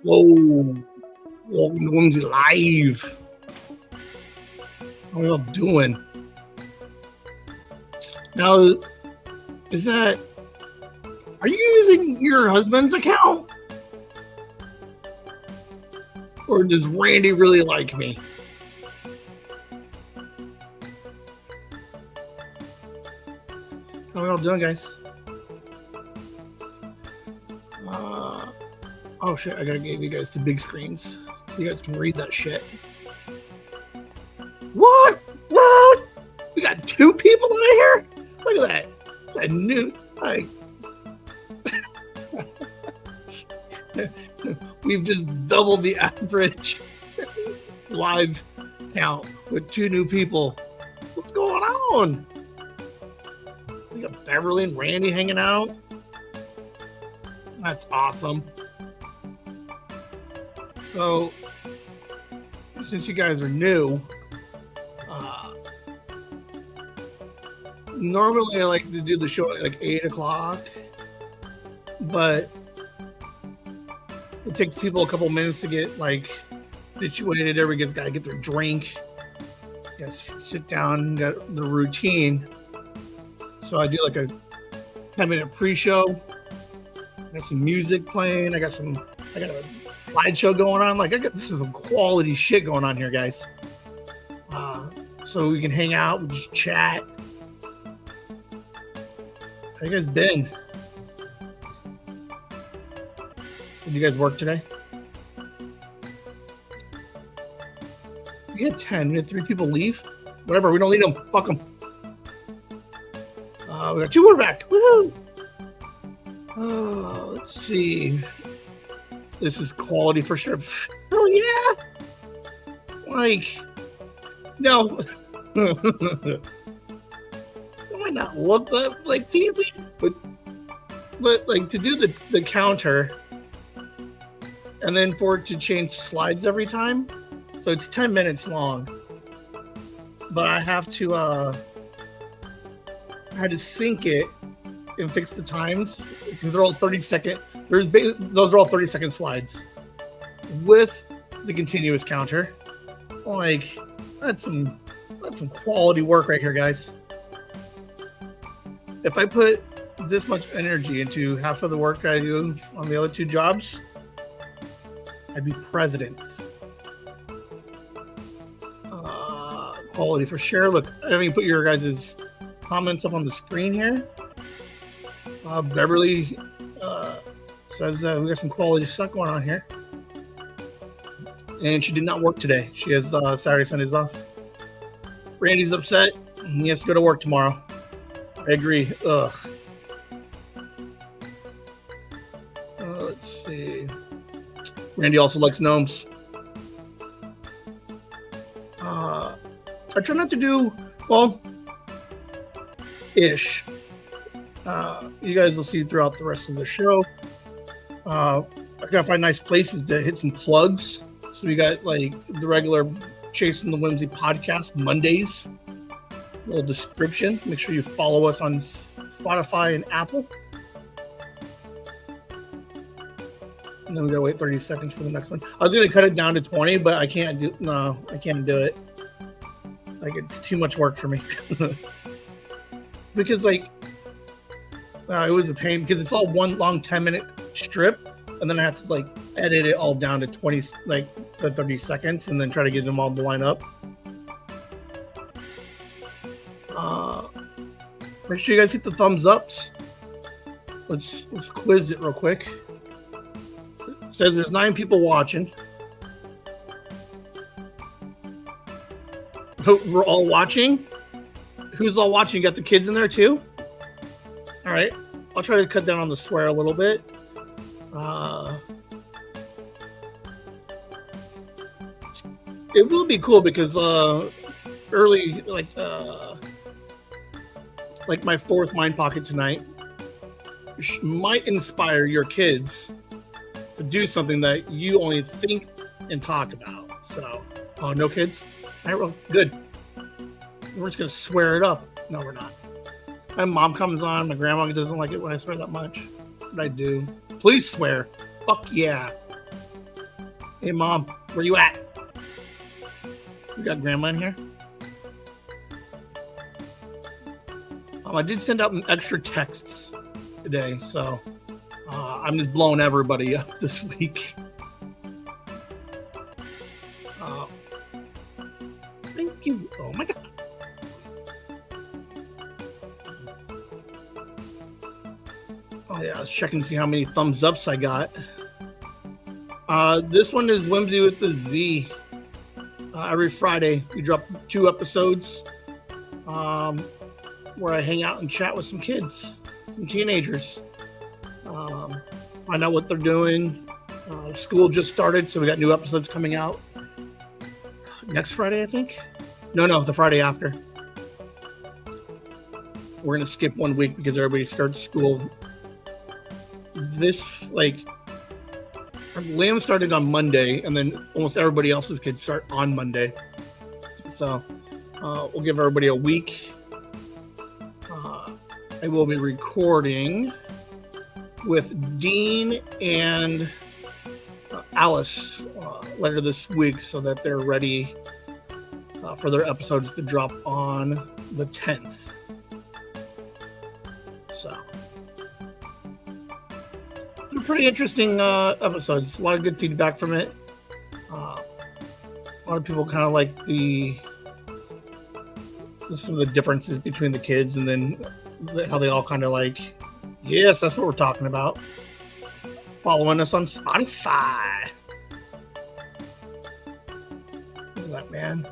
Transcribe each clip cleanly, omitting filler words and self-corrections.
Whoa, welcome to Whimsy Live. How are y'all doing? Now, are you using your husband's account? Or does Randy really like me? How are y'all doing, guys? Oh shit, I gotta give you guys the big screens so you guys can read that shit. What? We got 2 people in here? Look at that. It's a new, like, we've just doubled the average live count with 2 new people. What's going on? We got Beverly and Randy hanging out. That's awesome. So, since you guys are new, normally I like to do the show at like 8 o'clock, but it takes people a couple minutes to get like situated. Everybody's got to get their drink, sit down, got the routine. So I do like a 10-minute pre-show. I got some music playing. I got a slideshow going on. This is some quality shit going on here, guys. So we can hang out, we just chat. How you guys been? Did you guys work today? We had 10. We had 3 people leave. Whatever, we don't need them. Fuck them. We got 2 more back. Woohoo! Let's see. This is quality for sure. Oh yeah! Like, no. It might not look that like fancy, but like to do the counter and then for it to change slides every time. So it's 10 minutes long. But I have to I had to sync it and fix the times because they're all 30-second. Those are all 30-second slides with the continuous counter. Like, that's some quality work right here, guys. If I put this much energy into half of the work I do on the other 2 jobs, I'd be presidents. Quality for sure. Look, I haven't put your guys' comments up on the screen here. Beverly says we got some quality stuff going on here. And she did not work today. She has Saturday, Sundays off. Randy's upset. He has to go to work tomorrow. I agree. Ugh. Let's see. Randy also likes gnomes. I try not to do, well, ish. You guys will see throughout the rest of the show. I gotta find nice places to hit some plugs. So we got like the regular Chasing the Whimsy podcast Mondays. Little description. Make sure you follow us on Spotify and Apple. And then we gotta wait 30 seconds for the next one. I was gonna cut it down to 20, but I can't do it. Like, it's too much work for me. Because like it was a pain because it's all one long 10-minute strip, and then I have to like edit it all down to 20, like the 30 seconds, and then try to get them all to line up. Make sure you guys hit the thumbs ups. Let's quiz it real quick. It says there's 9 people watching. We're all watching. Who's all watching? You got the kids in there too? All right. I'll try to cut down on the swear a little bit. It will be cool because early, like my 4th Mind Pocket tonight might inspire your kids to do something that you only think and talk about. So, no kids? All right, well, good. We're just going to swear it up. No, we're not. My mom comes on. My grandma doesn't like it when I swear that much. But I do. Please swear. Fuck yeah. Hey, Mom, where you at? We got Grandma in here. I did send out extra texts today, so I'm just blowing everybody up this week. Thank you. Oh my God. Oh yeah, I was checking to see how many thumbs ups I got. This one is Whimsy with the Z. Every Friday we drop 2 episodes where I hang out and chat with some kids, some teenagers. Find out what they're doing. School just started, so we got new episodes coming out next Friday, I think. No, the Friday after. We're gonna skip 1 week because everybody starts school. Liam started on Monday, and then almost everybody else's kids start on Monday. So we'll give everybody a week. I will be recording with Dean and Alice later this week so that they're ready for their episodes to drop on the 10th. So they're pretty interesting episodes. A lot of good feedback from it. A lot of people kind of like some of the differences between the kids, and then how they all kind of like, yes, that's what we're talking about. Following us on Spotify. Look at that, man.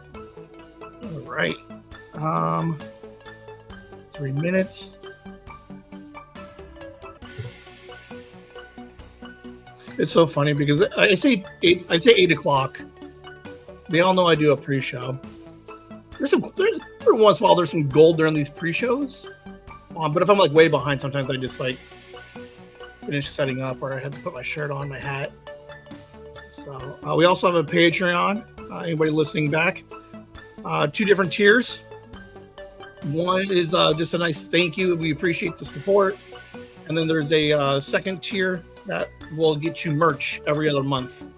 All right. 3 minutes. It's so funny because I say 8 o'clock. They all know I do a pre-show. Every once in a while there's some gold during these pre-shows. But if I'm like way behind, sometimes I just like finish setting up, or I had to put my shirt on, my hat. So we also have a Patreon. Anybody listening back? 2 different tiers. One is just a nice thank you. We appreciate the support. And then there's a second tier that will get you merch every other month.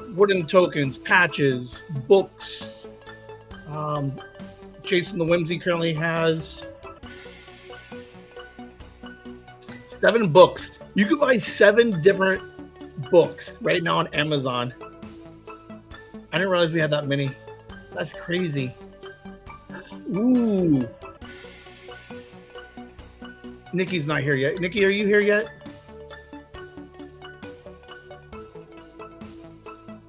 Wooden tokens, patches, books. Chasing the Whimsy currently has 7 books. You can buy 7 different books right now on Amazon. I didn't realize we had that many. That's crazy. Ooh. Nikki's not here yet. Nikki, are you here yet?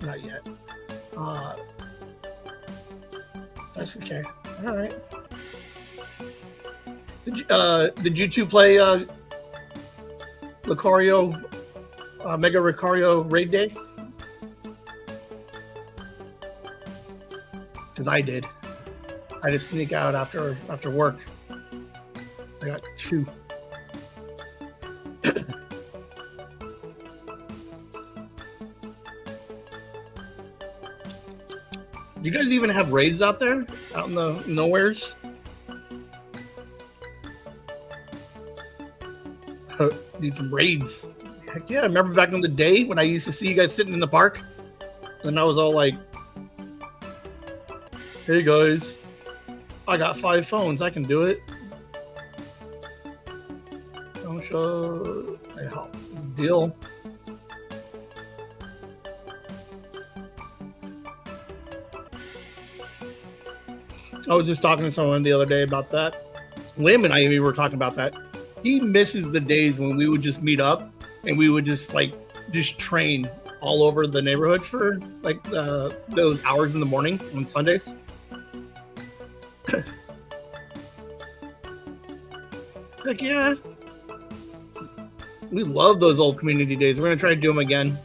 Not yet. That's okay. All right. Did you 2 play Lucario, Mega Lucario Raid Day? Because I did. I just sneak out after work. I got 2. Do you guys even have raids out there? Out in the nowheres? Need some raids. Heck yeah, I remember back in the day when I used to see you guys sitting in the park. And I was all like, hey guys, I got 5 phones, I can do it. Don't show deal. I was just talking to someone the other day about that. Liam and I were talking about that. He misses the days when we would just meet up and we would just train all over the neighborhood for like those hours in the morning on Sundays. Heck yeah. We love those old community days. We're going to try to do them again.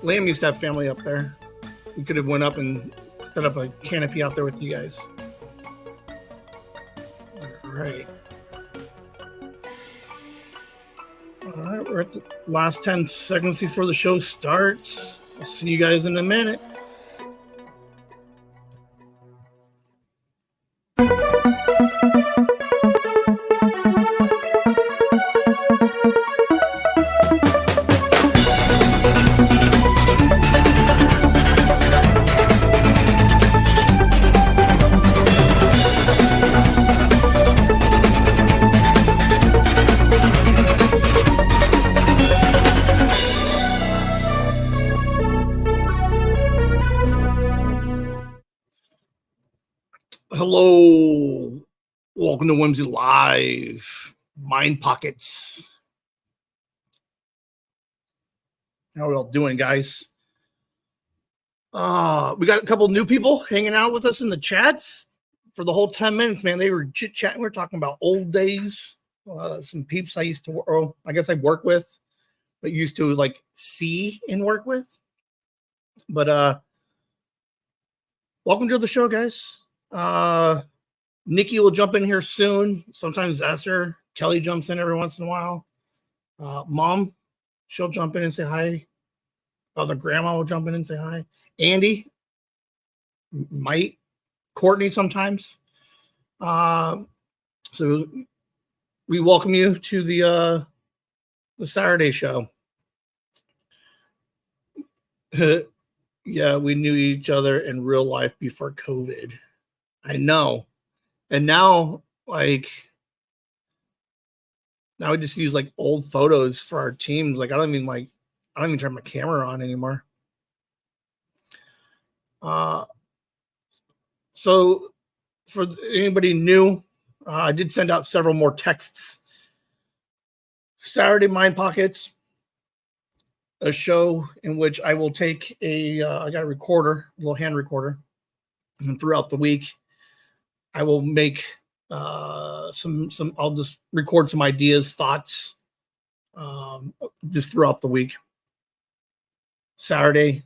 Liam used to have family up there. We could have went up and set up a canopy out there with you guys. All right. All right, we're at the last 10 seconds before the show starts. I'll see you guys in a minute. Hello. Welcome to Whimsy Live. Mind Pockets. How are we all doing, guys? We got a couple new people hanging out with us in the chats for the whole 10 minutes, man. They were chit-chatting. We were talking about old days. Some peeps I used to, or I guess I work with, but used to like see and work with. But welcome to the show, guys. Nikki will jump in here soon. Sometimes Esther, Kelly jumps in every once in a while. Mom, she'll jump in and say hi. The grandma will jump in and say hi. Andy might. Courtney sometimes. So we welcome you to the Saturday show. Yeah, we knew each other in real life before COVID. I know. And now, like, now we just use like old photos for our teams. Like, I don't even turn my camera on anymore. So for anybody new, I did send out several more texts. Saturday Mind Pockets, a show in which I will take I got a recorder, a little hand recorder, and throughout the week, I will make I'll just record some ideas, thoughts, just throughout the week. Saturday,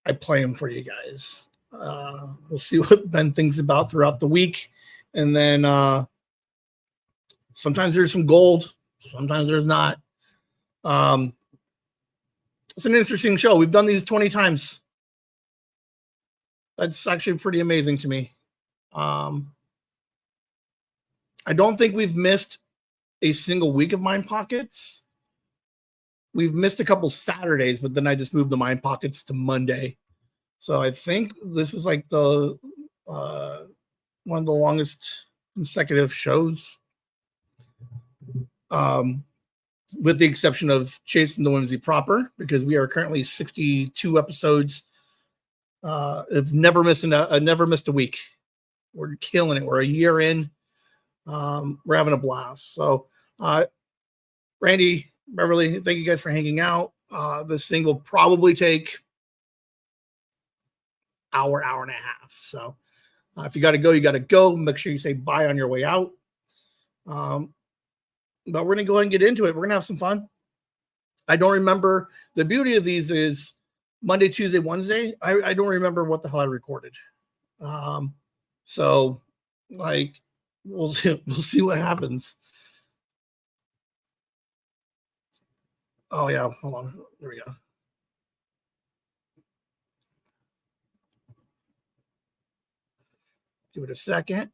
I play them for you guys. We'll see what Ben thinks about throughout the week. And then sometimes there's some gold, sometimes there's not. It's an interesting show. We've done these 20 times. That's actually pretty amazing to me. I don't think we've missed a single week of Mind Pockets. We've missed a couple Saturdays, but then I just moved the Mind Pockets to Monday. So I think this is like the one of the longest consecutive shows. With the exception of Chasing the Whimsy proper, because we are currently 62 episodes. I've never missed a week. We're killing it. We're a year in. We're having a blast. So, Randy, Beverly, thank you guys for hanging out. This thing will probably take hour and a half. So, if you got to go, you got to go. Make sure you say bye on your way out. But we're going to go ahead and get into it. We're going to have some fun. I don't remember. The beauty of these is Monday, Tuesday, Wednesday. I don't remember what the hell I recorded. So, like, we'll see what happens. Oh, yeah. Hold on. There we go. Give it a second.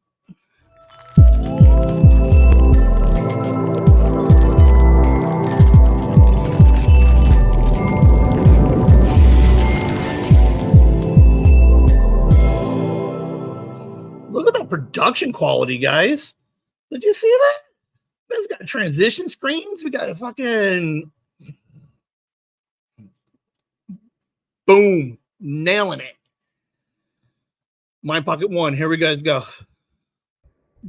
Look at that production quality, guys. Did you see that? It's got transition screens. We got a fucking boom, nailing it. Mind Pocket 1. Here we guys go.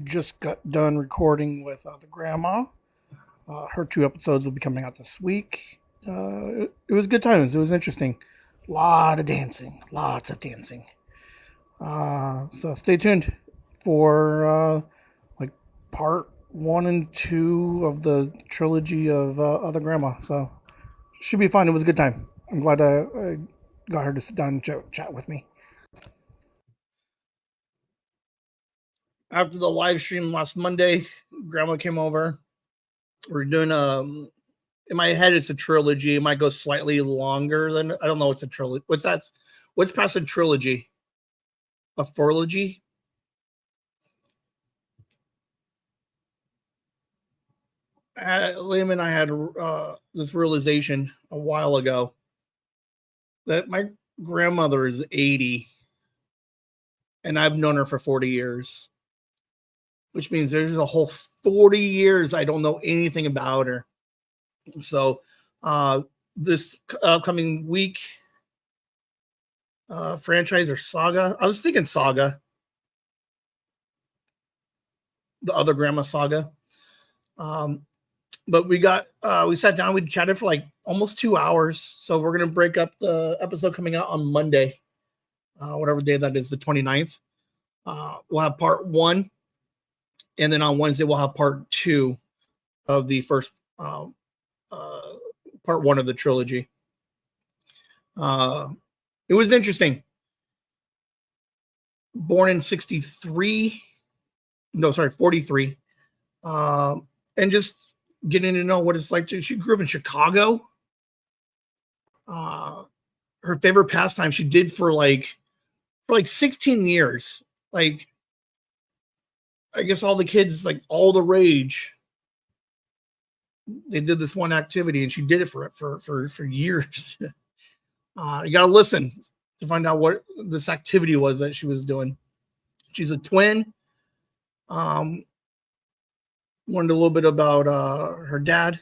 Just got done recording with the grandma. Her 2 episodes will be coming out this week. It was good times. It was interesting. Lots of dancing. So stay tuned for like part 1 and 2 of the trilogy of Other Grandma. So should be fun. It was a good time. I'm glad I got her to sit down and chat with me. After the live stream last Monday, Grandma came over. We're doing in my head it's a trilogy. It might go slightly longer than, I don't know what's a trilogy. What's past a trilogy? A fourlogy? Liam and I had this realization a while ago that my grandmother is 80 and I've known her for 40 years, which means there's a whole 40 years I don't know anything about her. So this upcoming week, franchise or saga, I was thinking saga. the other grandma saga. But we sat down, we chatted for like almost 2 hours. So we're going to break up the episode coming out on Monday, whatever day that is, the 29th. We'll have part 1. And then on Wednesday, we'll have part 2 of the first part 1 of the trilogy. It was interesting. Born in 43. 43. And just getting to know what it's like she grew up in Chicago. Her favorite pastime she did for like 16 years. Like, I guess all the kids, like all the rage, they did this one activity and she did it for years. You got to listen to find out what this activity was that she was doing. She's a twin. Learned a little bit about her dad.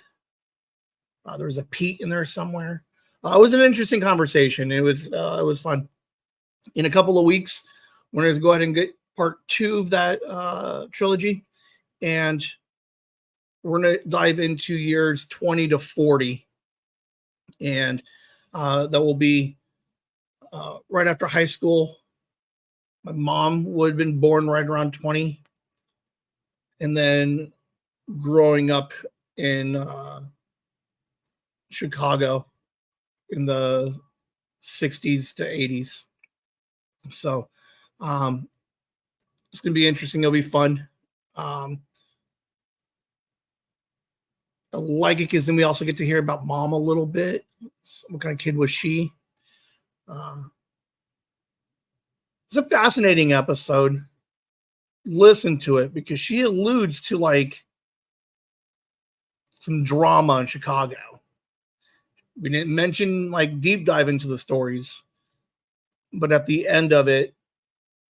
There was a Pete in there somewhere. It was an interesting conversation. It was fun. In a couple of weeks, we're going to go ahead and get part 2 of that trilogy, and we're going to dive into years 20 to 40, and that will be right after high school. My mom would have been born right around 20, and then growing up in Chicago in the 60s to 80s. So it's going to be interesting. It'll be fun. I like it because then we also get to hear about Mom a little bit. What kind of kid was she? It's a fascinating episode. Listen to it because she alludes to like some drama in Chicago. We didn't mention like deep dive into the stories, but at the end of it,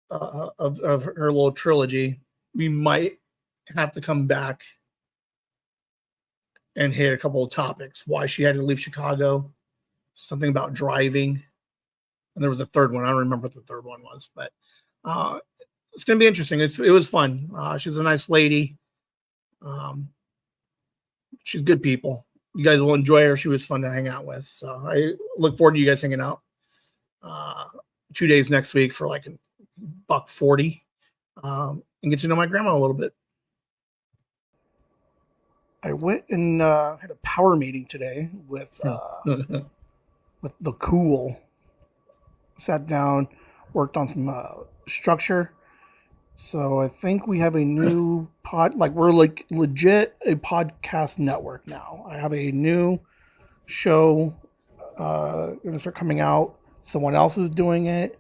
of her little trilogy, we might have to come back and hit a couple of topics. Why she had to leave Chicago, something about driving, and there was a third one. I don't remember what the third one was, but it's going to be interesting. It was fun. She's a nice lady. She's good people. You guys will enjoy her. She was fun to hang out with. So I look forward to you guys hanging out 2 days next week for like $140 and get to know my grandma a little bit. I went and had a power meeting today with the Cool. Sat down, worked on some structure. So I think we have a new we're like legit a podcast network now. I have a new show gonna start coming out. Someone else is doing it.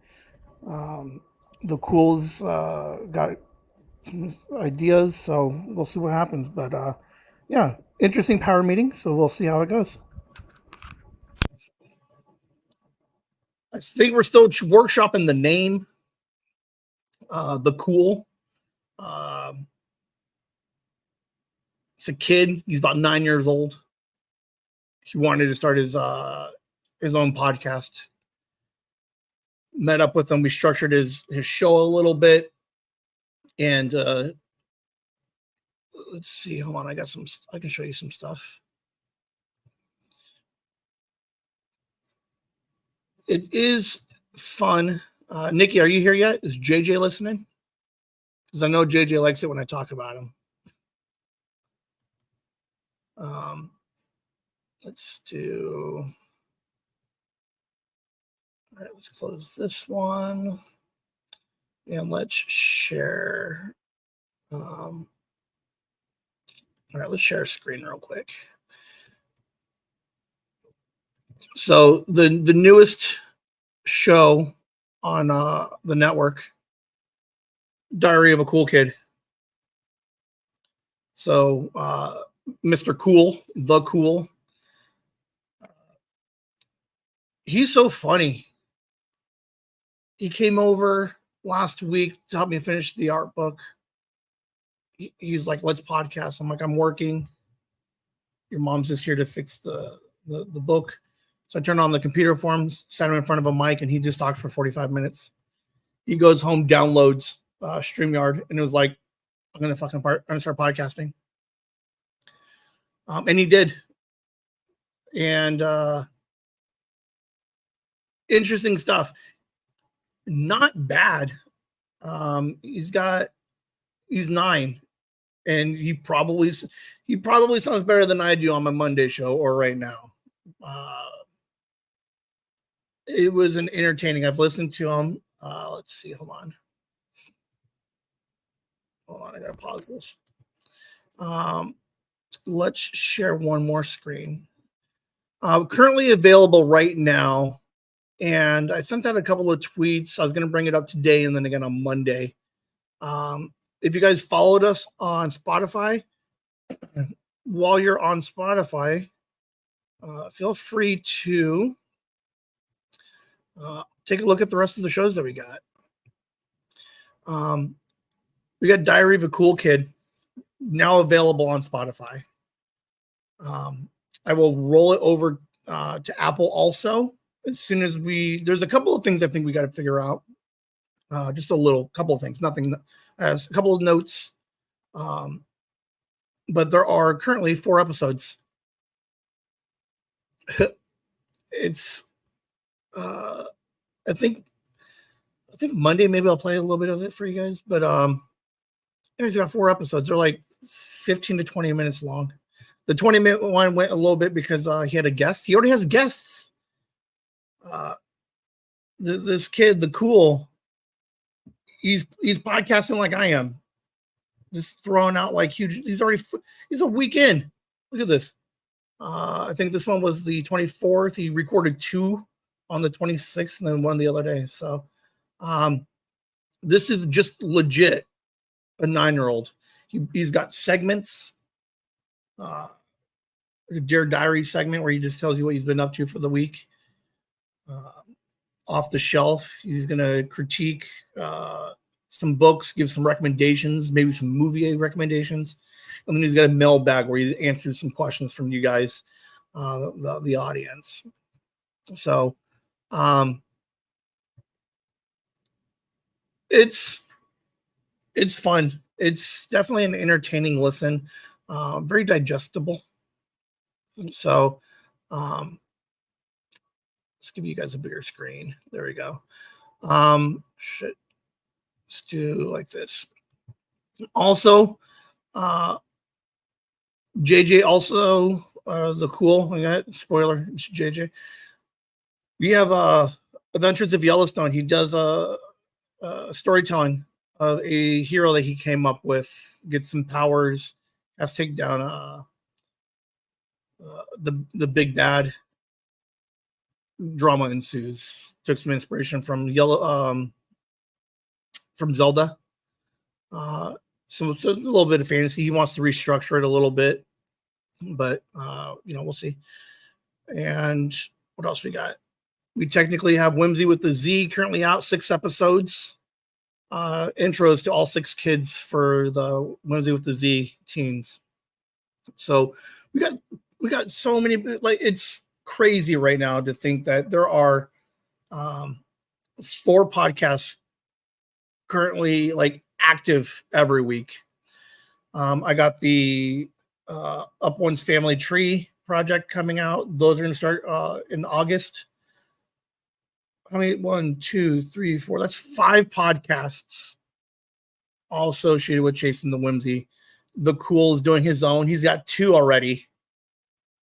The Cool's got some ideas, so we'll see what happens. But yeah, interesting power meeting. So we'll see how it goes. I think we're still workshopping the name. The Cool. He's a kid. He's about 9 years old. He wanted to start his own podcast. Met up with him. We structured his show a little bit. And let's see. Hold on. I can show you some stuff. It is fun. Nikki, are you here yet? Is JJ listening? Because I know JJ likes it when I talk about him. Let's do. All right, let's close this one. And let's share. All right, let's share a screen real quick. So the newest show on the network, Diary of a Cool Kid. So Mr. Cool, the Cool, he's so funny. He came over last week to help me finish the art book. He was like, let's podcast. I'm like, I'm working. Your mom's just here to fix the book. So I turned on the computer for him, sat him in front of a mic, and he just talked for 45 minutes. He goes home, downloads StreamYard, and it was like I'm gonna start podcasting. And he did. And interesting stuff. Not bad. He's 9, and he probably sounds better than I do on my Monday show or right now. It was an entertaining. I've listened to him. Let's see. Hold on. I gotta pause this. Let's share one more screen. Currently available right now, and I sent out a couple of tweets. I was gonna bring it up today and then again on Monday. If you guys followed us on Spotify, while you're on Spotify, feel free to take a look at the rest of the shows that we got. We got Diary of a Cool Kid, now available on Spotify. I will roll it over to Apple also as soon as there's a couple of things I think we got to figure out. Just a couple of things, nothing, as a couple of notes. But there are currently 4 episodes. It's, I think Monday, maybe I'll play a little bit of it for you guys, but, he's got 4 episodes. They're like 15 to 20 minutes long. The 20-minute one went a little bit because he had a guest. He already has guests. This kid, the cool, he's podcasting like I am, just throwing out like huge. He's a week in. Look at this. I think this one was the 24th. He recorded 2 on the 26th and then 1 the other day. So this is just legit a 9-year-old. He's got segments. A Dear Diary segment where he just tells you what he's been up to for the week. Off the Shelf, he's going to critique some books, give some recommendations, maybe some movie recommendations. And then he's got a mailbag where he answers some questions from you guys, the audience. So it's fun. It's definitely an entertaining listen, very digestible. So let's give you guys a bigger screen. There we go. Let's do like this. Also, JJ also, the cool, I got spoiler, it's JJ. We have Adventures of Yellowstone. He does a storytelling of a hero that he came up with, gets some powers, has to take down the big bad. Drama ensues. Took some inspiration from from Zelda. So it's a little bit of fantasy. He wants to restructure it a little bit, but we'll see. And what else we got? We technically have Whimsy with the Z currently out, 6 episodes. Intros to all 6 kids for the Whimsy with the Z teens. So we got so many, like, it's crazy right now to think that there are 4 podcasts currently like active every week. I got the Up One's Family Tree project coming out. Those are going to start in August. How many? 1, 2, 3, 4. That's 5 podcasts all associated with Chasing the Whimsy. The Cool is doing his own. He's got 2 already.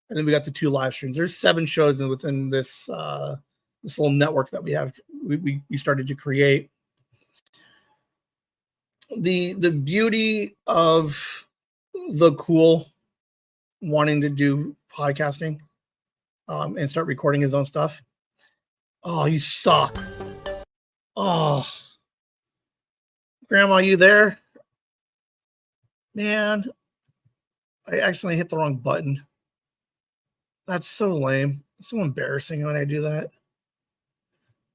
And then we got the 2 live streams. There's 7 shows within this this little network that we have. We started to create. The beauty of the Cool wanting to do podcasting and start recording his own stuff. Oh, you suck. Oh, Grandma, you there? Man, I accidentally hit the wrong button. That's so lame. It's so embarrassing when I do that.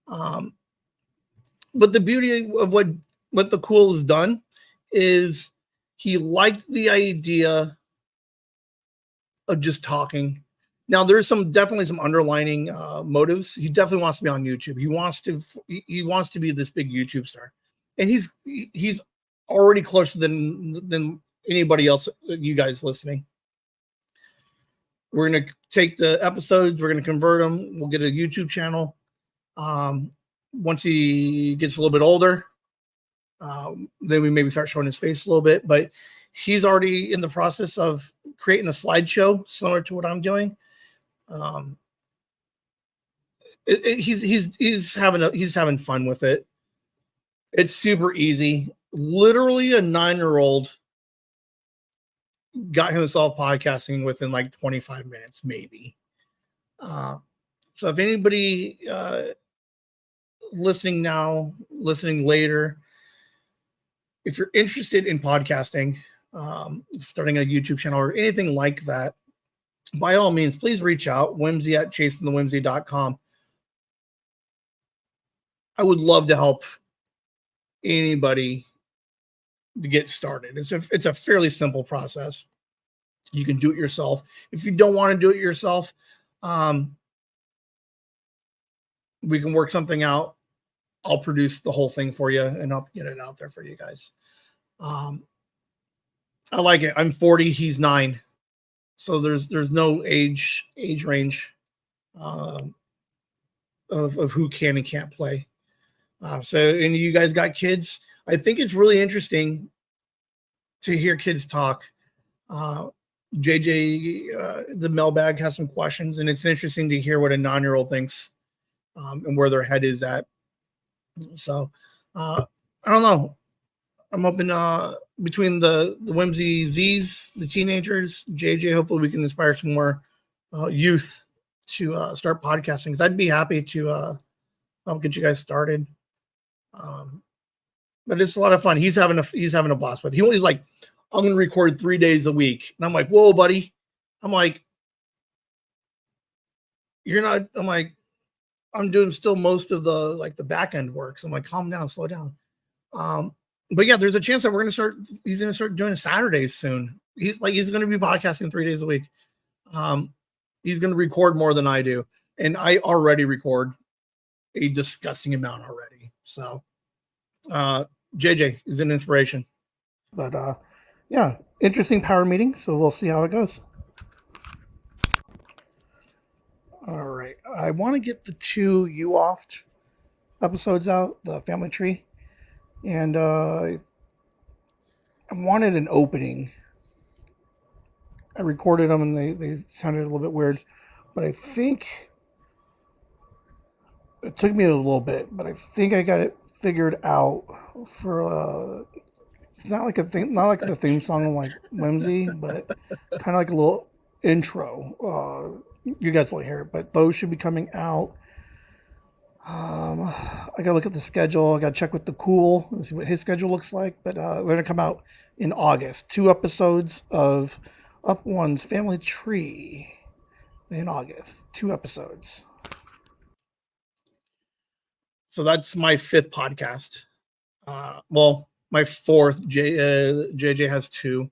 But the beauty of what the Cool has done is he liked the idea of just talking. Now there's definitely some underlining motives. He definitely wants to be on YouTube. He wants to be this big YouTube star, and he's already closer than anybody else, you guys listening. We're going to take the episodes, we're going to convert them. We'll get a YouTube channel. Once he gets a little bit older, then we maybe start showing his face a little bit. But he's already in the process of creating a slideshow similar to what I'm doing. He's having fun with it. It's super easy. Literally, a 9-year-old got himself podcasting within like 25 minutes, maybe. So if anybody listening now, listening later, if you're interested in podcasting, starting a YouTube channel or anything like that, by all means, please reach out. Whimsy at chasingthewhimsy.com. I would love to help anybody to get started. It's a fairly simple process. You can do it yourself. If you don't want to do it yourself, we can work something out. I'll produce the whole thing for you and I'll get it out there for you guys. I like it. I'm 40, he's 9. So there's no age range of who can and can't play. So any of you guys got kids, I think it's really interesting to hear kids talk. JJ, the mailbag has some questions, and it's interesting to hear what a 9-year-old thinks and where their head is at. So I don't know. I'm hoping between the Whimsy Z's, the teenagers, JJ, hopefully we can inspire some more youth to start podcasting, because I'd be happy to help get you guys started. But it's a lot of fun. He's having a blast with it. He's like, I'm going to record 3 days a week. And I'm like, whoa, buddy. I'm like, you're not, I'm like, I'm doing still most of the back end work. So I'm like, calm down, slow down. But yeah, there's a chance that he's going to start doing Saturdays soon. He's going to be podcasting 3 days a week. He's going to record more than I do. And I already record a disgusting amount already. So, JJ is an inspiration. But, yeah, interesting power meeting. So we'll see how it goes. All right. I want to get the 2 U-Oft episodes out, the family tree. And I wanted an opening. I recorded them and they sounded a little bit weird. But I think it took me a little bit, but I think I got it figured out for it's not like the theme song like Whimsy, but kind of like a little intro. You guys will hear it, but those should be coming out. I gotta look at the schedule. I gotta check with the Cool and see what his schedule looks like. But they're gonna come out in August. 2 episodes of Up One's Family Tree in August. 2 episodes. So that's my 5th podcast. Well, my 4th. JJ has 2.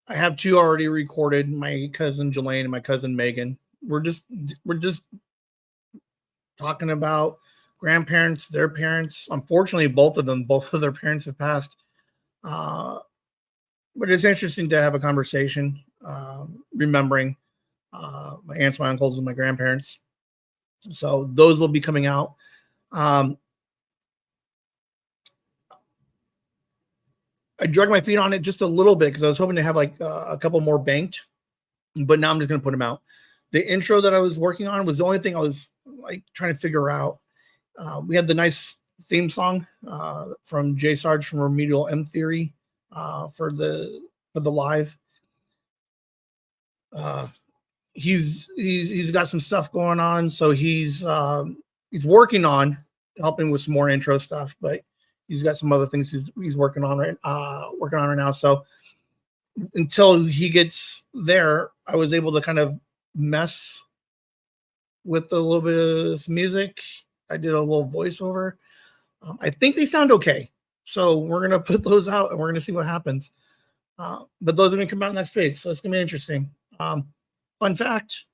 I have 2 already recorded. My cousin Jelaine and my cousin Megan. We're just talking about grandparents, their parents. Unfortunately, both of their parents have passed. But it's interesting to have a conversation, remembering my aunts, my uncles, and my grandparents. So those will be coming out. I dragged my feet on it just a little bit because I was hoping to have like a couple more banked, but now I'm just going to put them out. The intro that I was working on was the only thing I was like trying to figure out. We had the nice theme song from J Sarge from Remedial M Theory for the live. He's got some stuff going on, so he's working on helping with some more intro stuff, but he's got some other things he's working on right now. So until he gets there, I was able to kind of mess with a little bit of some music. I did a little voiceover. I think they sound okay. So we're going to put those out and we're going to see what happens. But those are going to come out next week. So it's going to be interesting. Fun fact,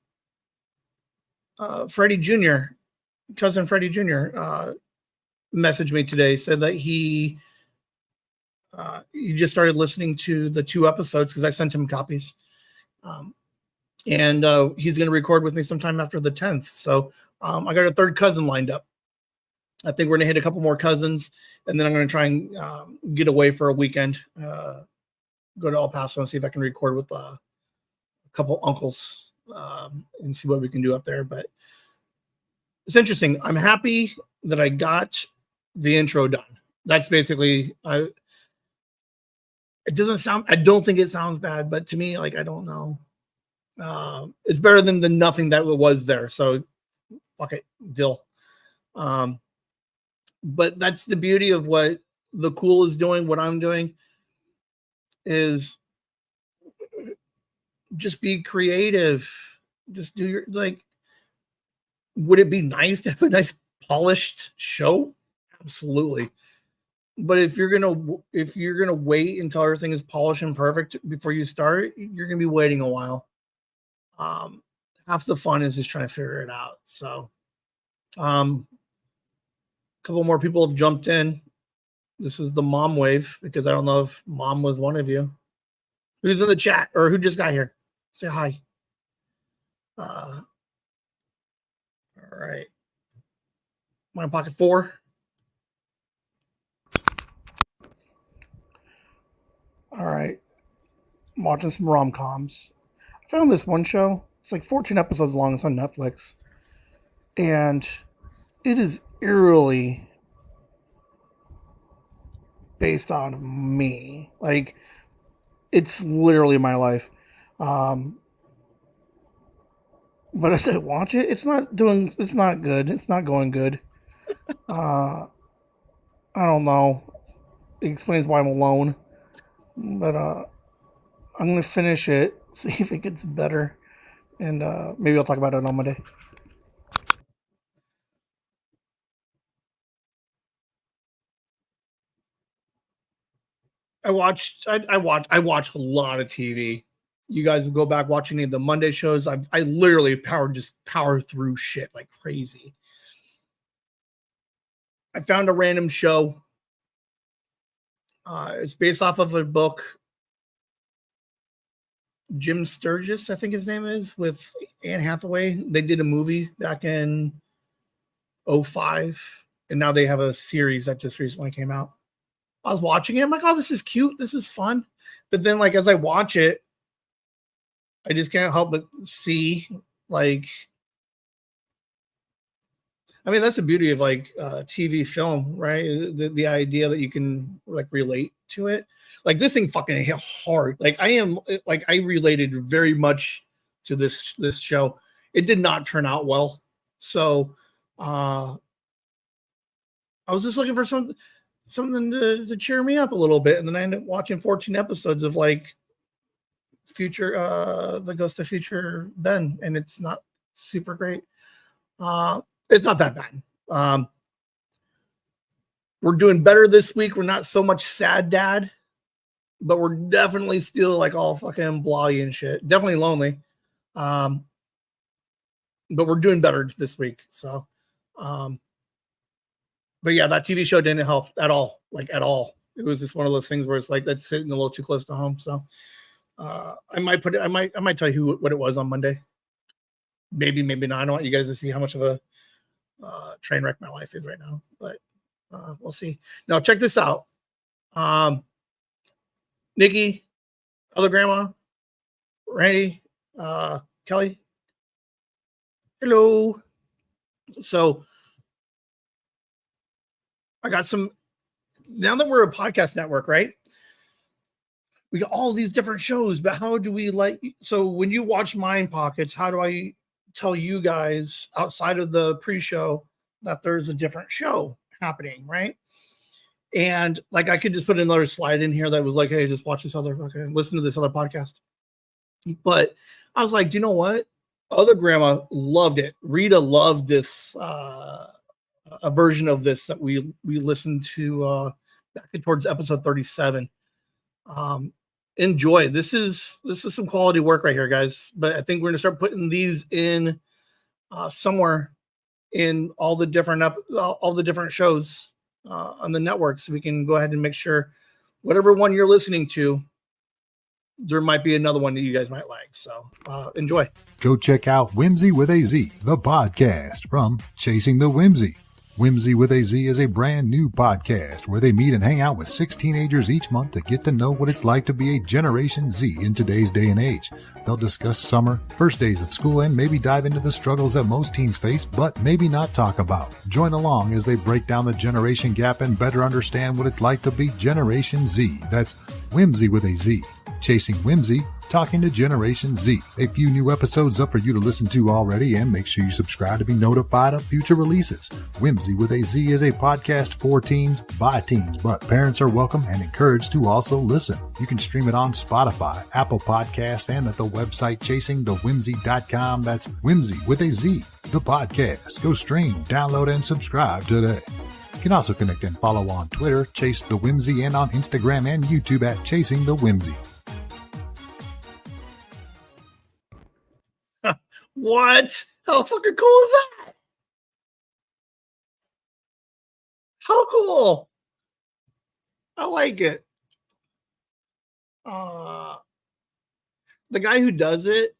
Freddie Jr., cousin Freddie Jr., messaged me today, said that he he just started listening to the 2 episodes because I sent him copies. And he's going to record with me sometime after the 10th. So I got a 3rd cousin lined up. I think we're going to hit a couple more cousins, and then I'm going to try and get away for a weekend, go to El Paso and see if I can record with a couple uncles and see what we can do up there. But it's interesting. I'm happy that I got the intro done. That's basically, it doesn't sound, I don't think it sounds bad, but to me, like, I don't know. It's better than the nothing that was there. So fuck it, deal. But that's the beauty of what the Cool is doing. What I'm doing is just be creative. Just do your, like, would it be nice to have a nice polished show? Absolutely. But if you're gonna wait until everything is polished and perfect before you start, you're gonna be waiting a while. Half the fun is just trying to figure it out. So, a couple more people have jumped in. This is the mom wave because I don't know if mom was one of you. Who's in the chat or who just got here? Say hi. All right. My pocket 4. All right. I'm watching some rom-coms. I found this one show. It's like 14 episodes long. It's on Netflix. And it is eerily based on me. Like, it's literally my life. But as I watch it, it's not good. It's not going good. I don't know. It explains why I'm alone. But I'm going to finish it, see if it gets better. And maybe I'll talk about it on Monday. I watch a lot of TV. You guys will go back watching any of the Monday shows. I literally power through shit like crazy. I found a random show. It's based off of a book. Jim Sturgis, I think his name is, with Anne Hathaway. They did a movie back in 2005, and now they have a series that just recently came out. I was watching it. I'm like, oh, this is cute. This is fun. But then, like, as I watch it, I just can't help but see, like, I mean, that's the beauty of like TV film, right? The idea that you can like relate to it. Like this thing fucking hit hard. Like I related very much to this show. It did not turn out well. So I was just looking for something to cheer me up a little bit. And then I ended up watching 14 episodes of like future the Ghost of Future Ben, and it's not super great. It's not that bad. We're doing better this week. We're not so much sad dad, but we're definitely still like all fucking bloggy and shit. Definitely lonely. But we're doing better this week. So, but yeah, that TV show didn't help at all. Like at all. It was just one of those things where it's like that's sitting a little too close to home. So, I might tell you what it was on Monday. Maybe not. I don't want you guys to see how much of a train wreck my life is right now, but we'll see. Now check this out. Nikki, other grandma, Randy, Kelly. Hello. So I got some, now that we're a podcast network, right? We got all these different shows, but how do we so when you watch Mind Pockets, how do I tell you guys outside of the pre-show that there's a different show happening, right? And like I could just put another slide in here that was like, hey, just watch this other fucking listen to this other podcast. But I was like, do you know what? Other grandma loved it. Rita loved this a version of this that we listened to back towards episode 37. Enjoy. This is some quality work right here, guys. But I think we're gonna start putting these in somewhere in all the different shows on the network, so we can go ahead and make sure whatever one you're listening to, there might be another one that you guys might like. So enjoy. Go check out Whimsy with a Z, the podcast from Chasing the Whimsy. Whimsy with a Z is a brand new podcast where they meet and hang out with 6 teenagers each month to get to know what it's like to be a Generation Z in today's day and age. They'll discuss summer, first days of school, and maybe dive into the struggles that most teens face, but maybe not talk about. Join along as they break down the generation gap and better understand what it's like to be Generation Z. That's Whimsy with a Z. Chasing Whimsy, talking to Generation Z. A few new episodes up for you to listen to already, and make sure you subscribe to be notified of future releases. Whimsy with a Z is a podcast for teens by teens, but parents are welcome and encouraged to also listen. You can stream it on Spotify, Apple Podcasts, and at the website chasingthewhimsy.com. That's Whimsy with a Z, the podcast. Go stream, download, and subscribe today. You can also connect and follow on Twitter, Chase the Whimsy, and on Instagram and YouTube at Chasing the Whimsy. What? How fucking cool is that? How cool. I like it. The guy who does it,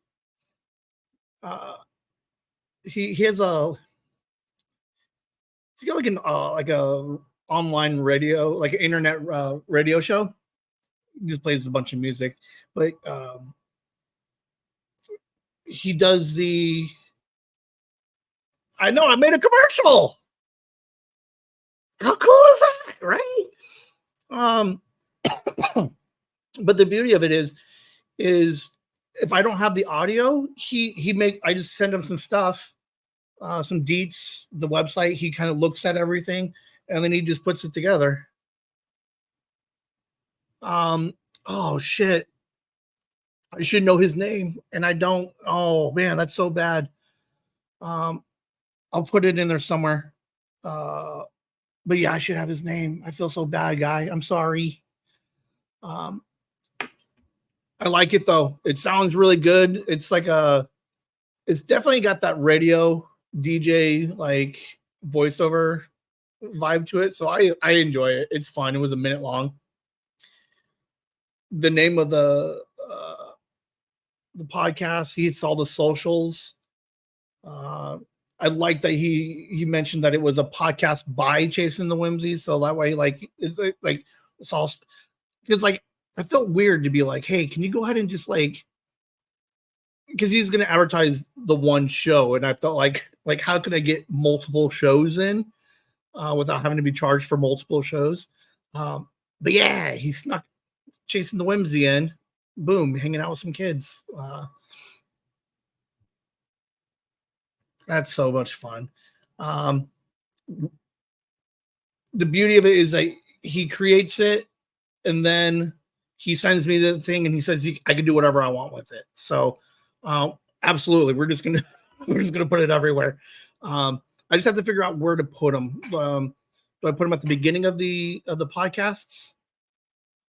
he has he's got like a online radio, like an internet radio show. He just plays a bunch of music, but he does I know I made a commercial. How cool is that, right? But the beauty of it is if I don't have the audio, I just send him some stuff, some deets, the website. He kind of looks at everything and then he just puts it together. Oh shit. I should know his name and I don't. Oh man, that's so bad. I'll put it in there somewhere. But yeah, I should have his name. I feel so bad, guy. I'm sorry. I like it though. It sounds really good. It's like it's definitely got that radio DJ like voiceover vibe to it. So I enjoy it. It's fun. It was a minute long. The name of the podcast, it's all the socials. I like that he mentioned that it was a podcast by Chasing the Whimsy, so that way it's all, because like I felt weird to be like, hey, can you go ahead and just like, because he's going to advertise the one show, and I felt like how can I get multiple shows in without having to be charged for multiple shows? But yeah, he snuck Chasing the Whimsy in. Boom, hanging out with some kids. That's so much fun. The beauty of it is that he creates it and then he sends me the thing and he says I can do whatever I want with it. So absolutely, we're just gonna put it everywhere. I just have to figure out where to put them. Do I put them at the beginning of the podcasts?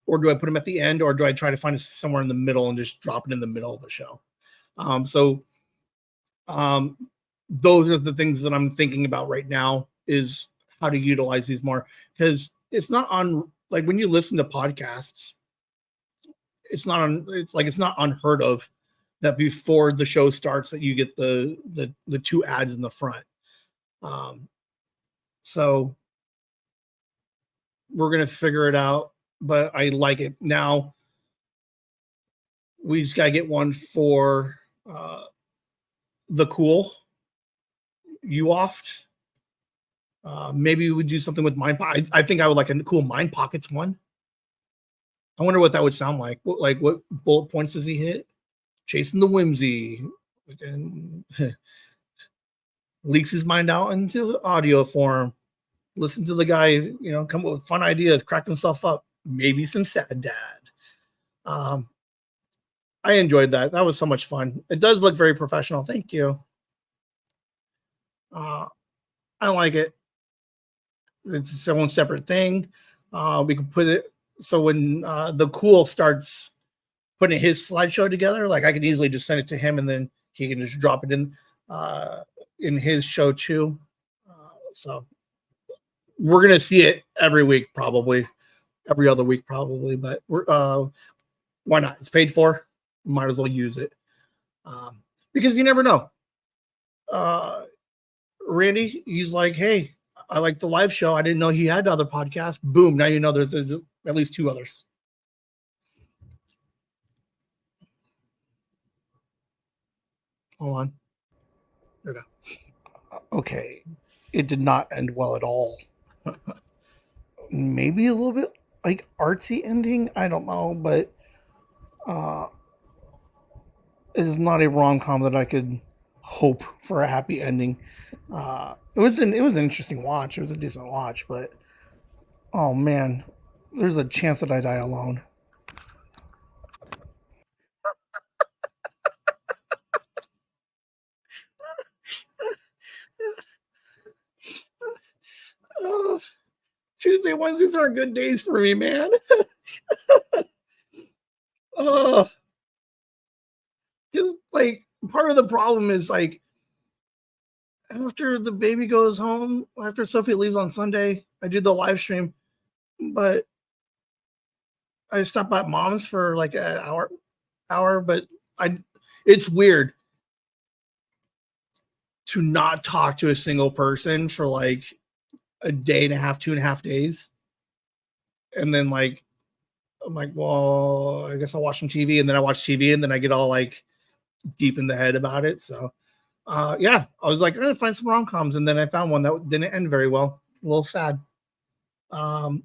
Or do I put them at the end, or do I try to find it somewhere in the middle and just drop it in the middle of the show? Those are the things that I'm thinking about right now, is how to utilize these more, because it's not on, like when you listen to podcasts, it's not unheard of that before the show starts that you get the 2 ads in the front. So we're going to figure it out. But I like it. Now we just got to get one for the cool you oft. Maybe we do something with Mind Pocket. I think I would like a cool Mind Pockets one. I wonder what that would sound like. What bullet points does he hit? Chasing the Whimsy. Leaks his mind out into audio form. Listen to the guy, come up with fun ideas, crack himself up. Maybe some sad dad. I enjoyed that. That was so much fun. It does look very professional. Thank you. I like it. It's its own separate thing. We can put it so when the cool starts putting his slideshow together, like I can easily just send it to him and then he can just drop it in his show too. So we're gonna see it every week probably. every other week probably, but we're why not? It's paid for. Might as well use it. Because you never know. Randy, he's like, hey, I like the live show. I didn't know he had other podcasts. Boom. Now you know there's at least 2 others. Hold on. There we go. Okay. It did not end well at all. Maybe a little bit like artsy ending. I don't know, but it is not a rom com that I could hope for a happy ending. It was an interesting watch. It was a decent watch, but oh man, there's a chance that I die alone. Tuesday, Wednesdays aren't good days for me, man. Just like part of the problem is like after the baby goes home, after Sophie leaves on Sunday, I do the live stream, but I stop by mom's for like an hour, but it's weird to not talk to a single person for like a day and a half, 2.5 days. And then like, I'm like, well, I guess I'll watch some TV. And then I watch TV and then I get all like deep in the head about it. So yeah, I was like, I'm gonna find some rom-coms. And then I found one that didn't end very well. A little sad. What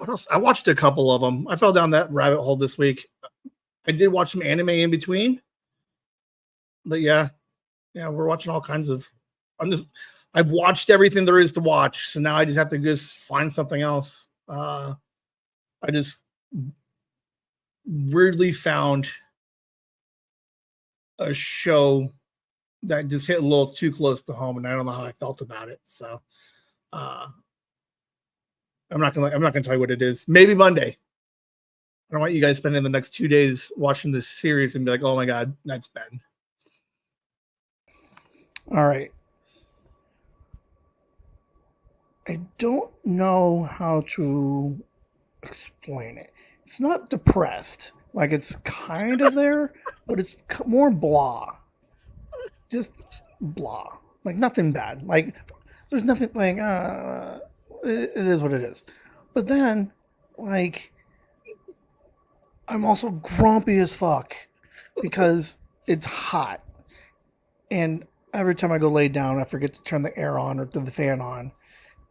else? I watched a couple of them. I fell down that rabbit hole this week. I did watch some anime in between. But yeah, we're watching all kinds of. I've watched everything there is to watch, so now I just have to just find something else. I just weirdly found a show that just hit a little too close to home, and I don't know how I felt about it. So, I'm not gonna tell you what it is. Maybe Monday. I don't want you guys spending the next 2 days watching this series and be like, "Oh my god, that's Ben." All right. I don't know how to explain it. It's not depressed. Like it's kind of there, but it's more blah. Just blah. Like nothing bad. Like there's nothing like it is what it is. But then like I'm also grumpy as fuck because it's hot. And every time I go lay down, I forget to turn the air on or the fan on.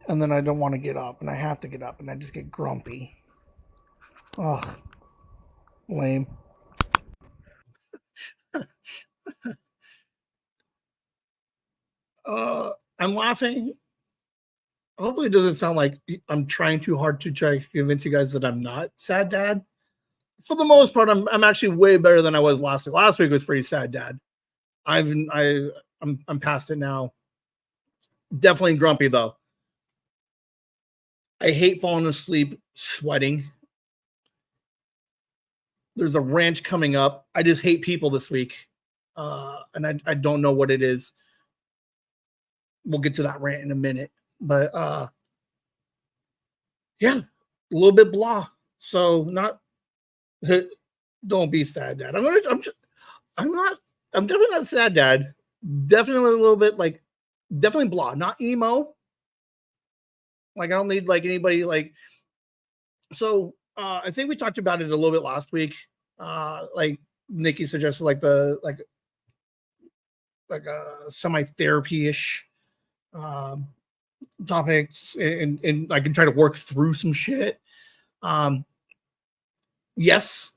And then I don't want to get up, and I have to get up, and I just get grumpy. Ugh, lame. I'm laughing. Hopefully, it doesn't sound like I'm trying too hard to try to convince you guys that I'm not sad dad. For the most part, I'm actually way better than I was last week. Last week was pretty sad dad. I'm past it now. Definitely grumpy though. I hate falling asleep sweating. There's a ranch coming up. I just hate people this week. And I don't know what it is. We'll get to that rant in a minute. But yeah, a little bit blah. So not don't be sad, Dad. I'm definitely not sad, Dad. Definitely a little bit like definitely blah, not emo. Like I don't need like anybody like so I think we talked about it a little bit last week. Like Nikki suggested like the like a semi-therapy-ish topics and I can try to work through some shit. Yes,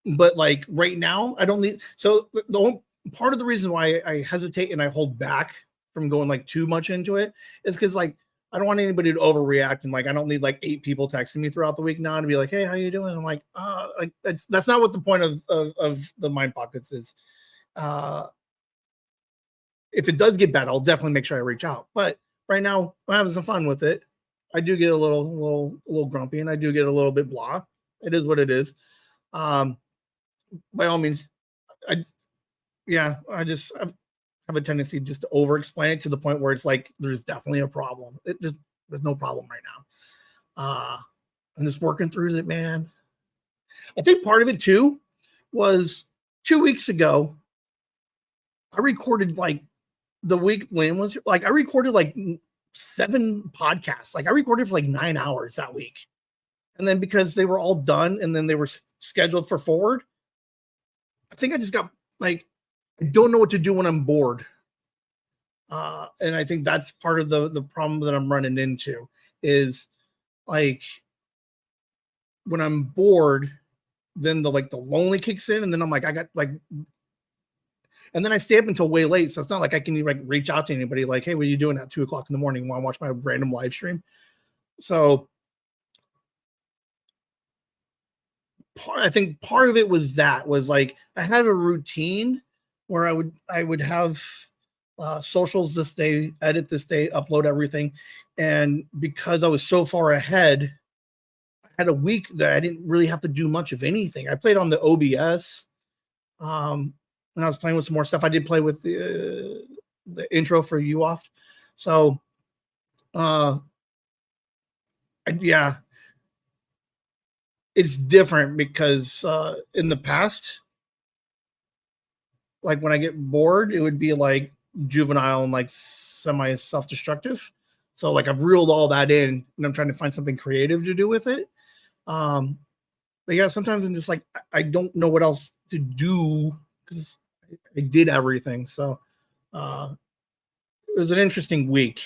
but like right now, I don't need so the whole part of the reason why I hesitate and I hold back from going like too much into it is because like I don't want anybody to overreact and like I don't need like 8 people texting me throughout the week now to be like, hey, how you doing? I'm like that's not what the point of the mind pockets is. If it does get bad, I'll definitely make sure I reach out. But right now, I'm having some fun with it. I do get a little grumpy, and I do get a little bit blah. It is what it is. By all means, I have a tendency just to over-explain it to the point where it's like there's definitely a problem. There's no problem right now. I'm just working through it, man. I think part of it too was 2 weeks ago, I recorded like the week Lynn was like, I recorded like 7 podcasts. Like I recorded for like 9 hours that week. And then because they were all done and then they were scheduled for forward, I think I just got like, I don't know what to do when I'm bored. And I think that's part of the problem that I'm running into is like when I'm bored, then the lonely kicks in, and then I'm like, I got like, and then I stay up until way late. So it's not like I can like reach out to anybody like, hey, what are you doing at 2:00 in the morning? Want to watch my random live stream? So I think part of it was like I had a routine where I would have socials this day, edit this day, upload everything, and because I was so far ahead, I had a week that I didn't really have to do much of anything. I played on the OBS. When I was playing with some more stuff, I did play with the intro for UOFT. So, yeah, it's different because in the past, like when I get bored, it would be like juvenile and like semi self-destructive. So like I've reeled all that in and I'm trying to find something creative to do with it. But yeah, sometimes I'm just like, I don't know what else to do because I did everything. So it was an interesting week.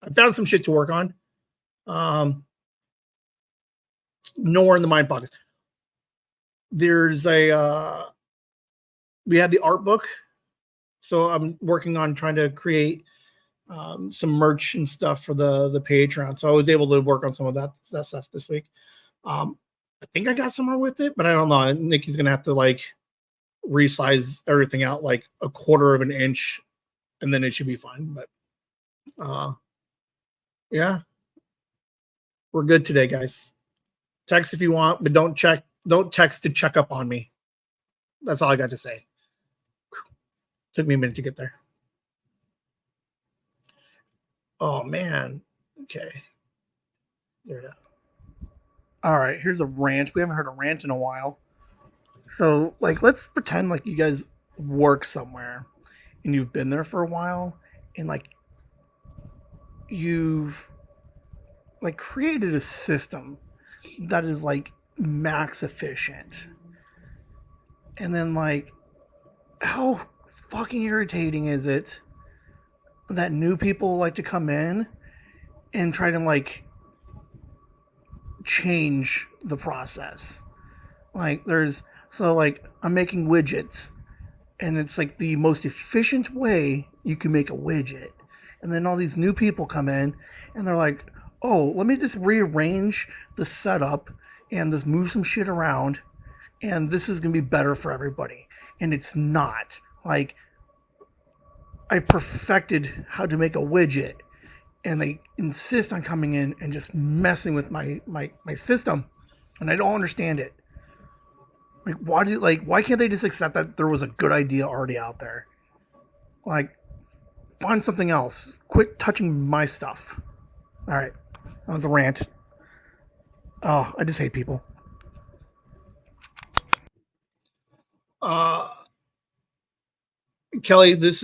I found some shit to work on. Nowhere in the mind pocket. There's we had the art book. So I'm working on trying to create some merch and stuff for the Patreon. So I was able to work on some of that stuff this week. I think I got somewhere with it, but I don't know. Nikki's gonna have to like resize everything out like a 1/4 of an inch, and then it should be fine. But yeah, we're good today, guys. Text if you want, but don't text to check up on me. That's all I got to say. Took me a minute to get there. Oh man. Okay. There it is. All right, here's a rant. We haven't heard a rant in a while. So, like, let's pretend like you guys work somewhere and you've been there for a while and like you've like created a system that is like max efficient. And then like how fucking irritating is it that new people like to come in and try to like change the process? Like like I'm making widgets and it's like the most efficient way you can make a widget. And then all these new people come in and they're like, "Oh, let me just rearrange the setup and just move some shit around and this is going to be better for everybody." And it's not. Like I perfected how to make a widget and they insist on coming in and just messing with my system and I don't understand it. Like why can't they just accept that there was a good idea already out there? Like find something else. Quit touching my stuff. All right. That was a rant. Oh, I just hate people. Kelly, this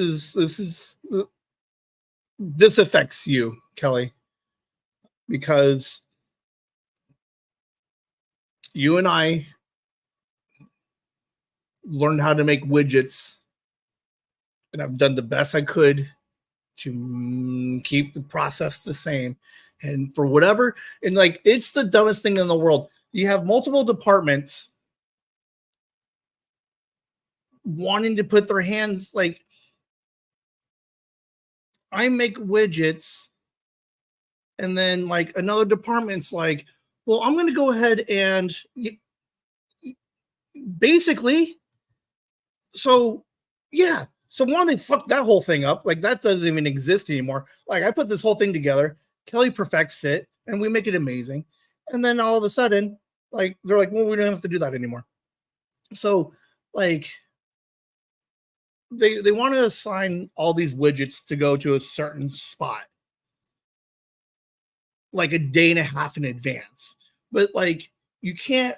affects you, Kelly, because you and I learned how to make widgets, and I've done the best I could to keep the process the same. And for whatever, and like it's the dumbest thing in the world. You have multiple departments wanting to put their hands like I make widgets, and then like another department's like, well, I'm going to go ahead and basically, so yeah. So one, they fucked that whole thing up. Like that doesn't even exist anymore. Like I put this whole thing together. Kelly perfects it, and we make it amazing. And then all of a sudden, like they're like, well, we don't have to do that anymore. So like they want to assign all these widgets to go to a certain spot. like a day and a half in advance. But like you can't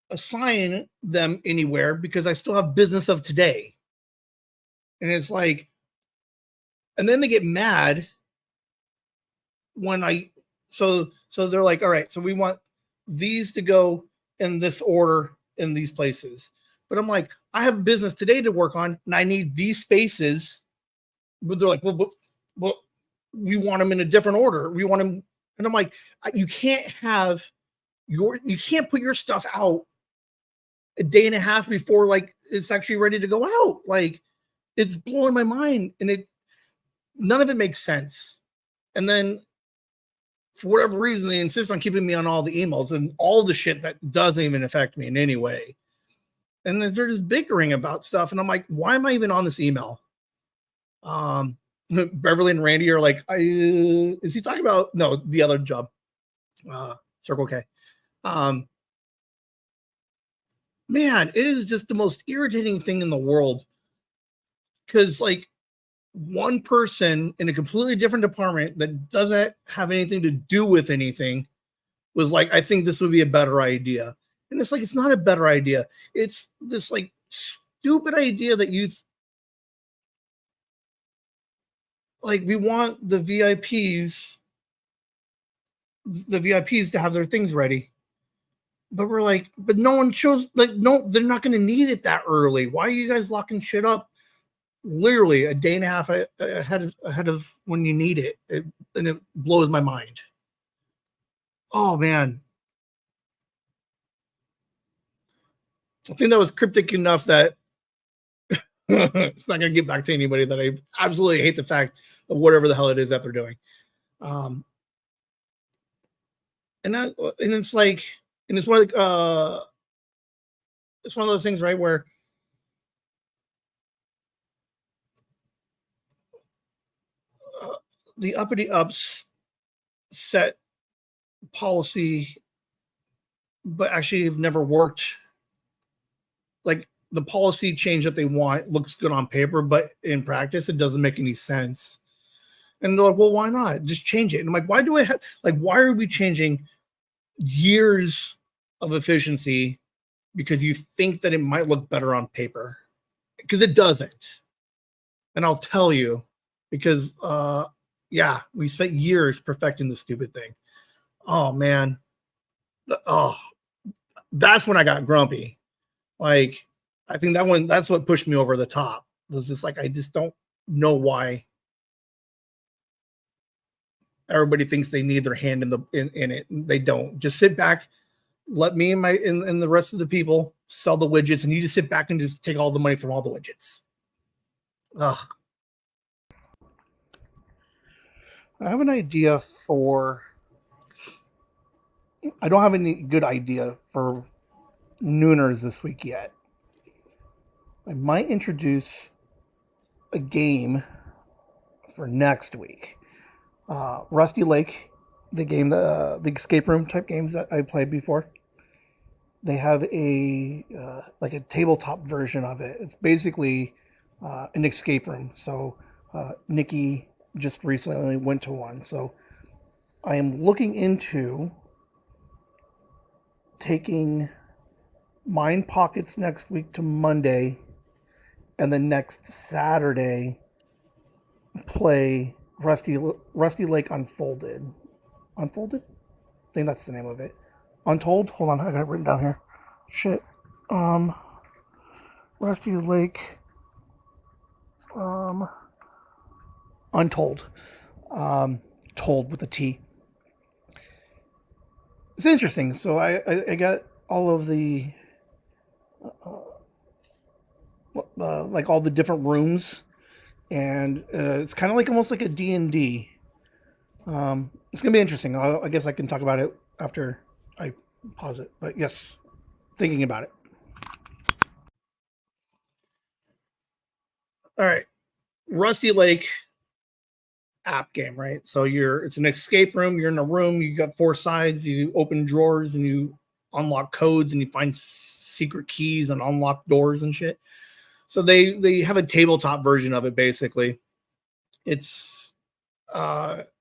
assign them anywhere because I still have business of today. And it's like, and then they get mad when so they're like, all right, so we want these to go in this order in these places. But I'm like, I have business today to work on, and I need these spaces. But they're like, well, we want them in a different order. We want them, and I'm like, you can't put your stuff out a day and a half before like it's actually ready to go out. Like, it's blowing my mind, and none of it makes sense. And then for whatever reason, they insist on keeping me on all the emails and all the shit that doesn't even affect me in any way. And then they're just bickering about stuff. And I'm like, why am I even on this email? Beverly and Randy are like, is he talking about, no, the other job, Circle K. Man, it is just the most irritating thing in the world. Because like one person in a completely different department that doesn't have anything to do with anything was like, I think this would be a better idea. And it's like, it's not a better idea. It's this like stupid idea that like we want the VIPs to have their things ready. But we're like, but no one shows, like, no, they're not going to need it that early. Why are you guys locking shit up literally a day and a half ahead of when you need it? And it blows my mind. Oh, man. I think that was cryptic enough that it's not going to get back to anybody that I absolutely hate the fact of whatever the hell it is that they're doing. And it's like, and it's one of those things, right, where the uppity ups set policy, but actually have never worked. Like the policy change that they want looks good on paper, but in practice, it doesn't make any sense. And they're like, well, why not? Just change it. And I'm like, why are we changing years of efficiency because you think that it might look better on paper? Because it doesn't. And I'll tell you, because we spent years perfecting the stupid thing. Oh man. Oh, that's when I got grumpy. Like, I think that's what pushed me over the top. It was just like, I just don't know why everybody thinks they need their hand in it. They don't. Just sit back, let me and the rest of the people sell the widgets, and you just sit back and just take all the money from all the widgets. Ugh. I have an idea I don't have any good idea for Nooners this week yet. I might introduce a game for next week. Rusty Lake, the game, the escape room type games that I played before. They have a tabletop version of it. It's basically an escape room. So Nikki just recently went to one. So I am looking into taking Mind Pockets next week to Monday, and then next Saturday play Rusty Lake Unfolded. Unfolded? I think that's the name of it. Untold? Hold on, I got it written down here. Shit. Rusty Lake Untold. Told with a T. It's interesting. So I got all of the like all the different rooms, and it's kind of like almost like a D&D. It's gonna be interesting. I guess I can talk about it after I pause it. But yes, thinking about it. All right. Rusty Lake app game, right? So it's an escape room. You're in a room. You got 4 sides. You open drawers and you unlock codes and you find secret keys and unlock doors and shit. So they have a tabletop version of it. Basically, it's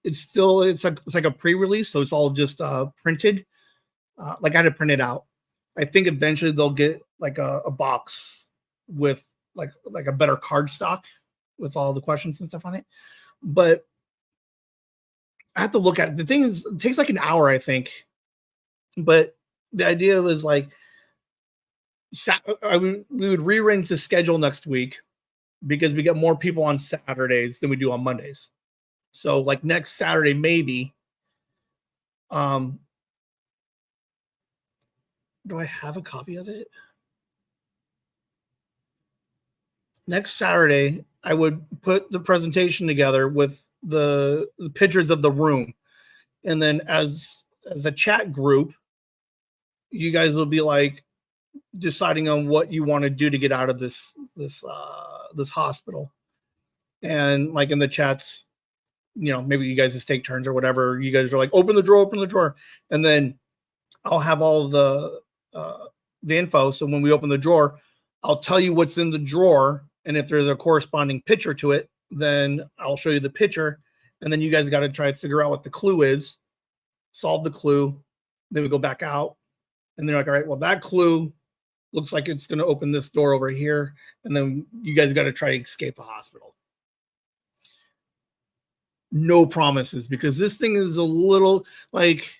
It's like a pre-release, so it's all just printed. Like I had to print it out. I think eventually they'll get like a box with like a better card stock with all the questions and stuff on it. But I have to look at it. The thing is, it takes like an hour, I think. But the idea was like, we would rearrange the schedule next week because we get more people on Saturdays than we do on Mondays. So like next Saturday, maybe. Do I have a copy of it? Next Saturday, I would put the presentation together with the pictures of the room. And then as a chat group, you guys will be like deciding on what you want to do to get out of this hospital. And like in the chats, maybe you guys just take turns or whatever. You guys are like, open the drawer. And then I'll have all of the info. So when we open the drawer, I'll tell you what's in the drawer. And if there's a corresponding picture to it, then I'll show you the picture. And then you guys got to try to figure out what the clue is, solve the clue. Then we go back out. And they're like, all right, well, that clue looks like it's going to open this door over here. And then you guys got to try to escape the hospital. No promises, because this thing is a little like,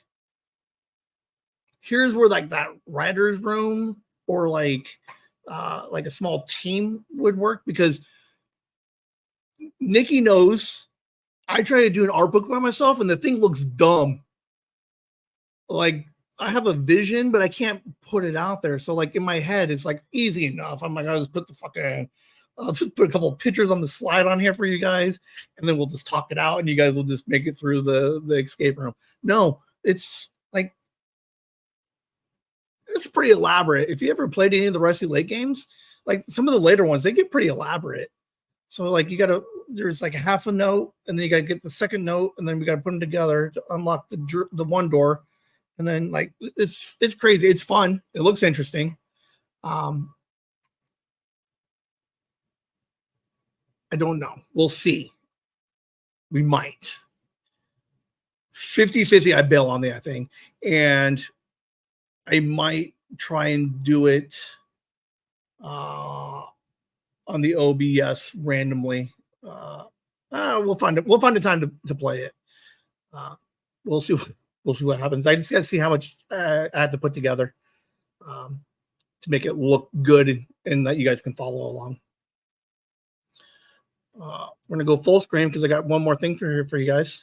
here's where like that writer's room or like a small team would work, because Nikki knows I try to do an art book by myself and the thing looks dumb. Like I have a vision, but I can't put it out there. So like in my head, it's like easy enough. I'm like, I'll just put I'll just put a couple of pictures on the slide on here for you guys, and then we'll just talk it out and you guys will just make it through the escape room. No, it's like, it's pretty elaborate. If you ever played any of the Rusty Lake games, like some of the later ones, they get pretty elaborate. So like there's like a half a note, and then you got to get the second note, and then we got to put them together to unlock the one door. And then like, it's crazy. It's fun. It looks interesting. I don't know. We'll see. We might. 50-50, I bail on that thing. And I might try and do it on the OBS randomly. We'll find a time to play it. We'll see what happens. I just got to see how much I have to put together to make it look good and that you guys can follow along. We're gonna go full screen because I got one more thing for you guys.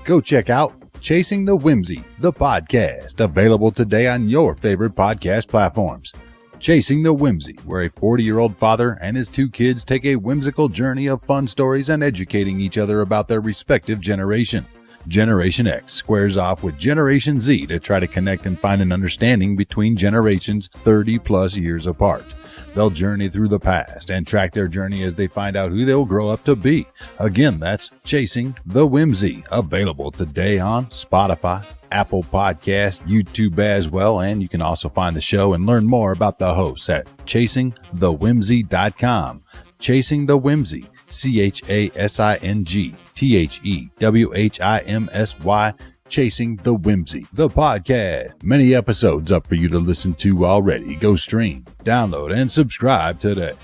Go check out Chasing the Whimsy, the podcast, available today on your favorite podcast platforms. Chasing the Whimsy, where a 40-year-old father and his two kids take a whimsical journey of fun stories and educating each other about their respective generation. Generation X squares off with Generation Z to try to connect and find an understanding between generations 30 plus years apart. They'll journey through the past and track their journey as they find out who they'll grow up to be. Again, that's Chasing the Whimsy, available today on Spotify, Apple Podcasts, YouTube as well, and you can also find the show and learn more about the hosts at chasingthewhimsy.com. Chasing the Whimsy, ChasingTheWhimsy, Chasing the Whimsy, the podcast. Many episodes up for you to listen to already. Go stream, download, and subscribe today.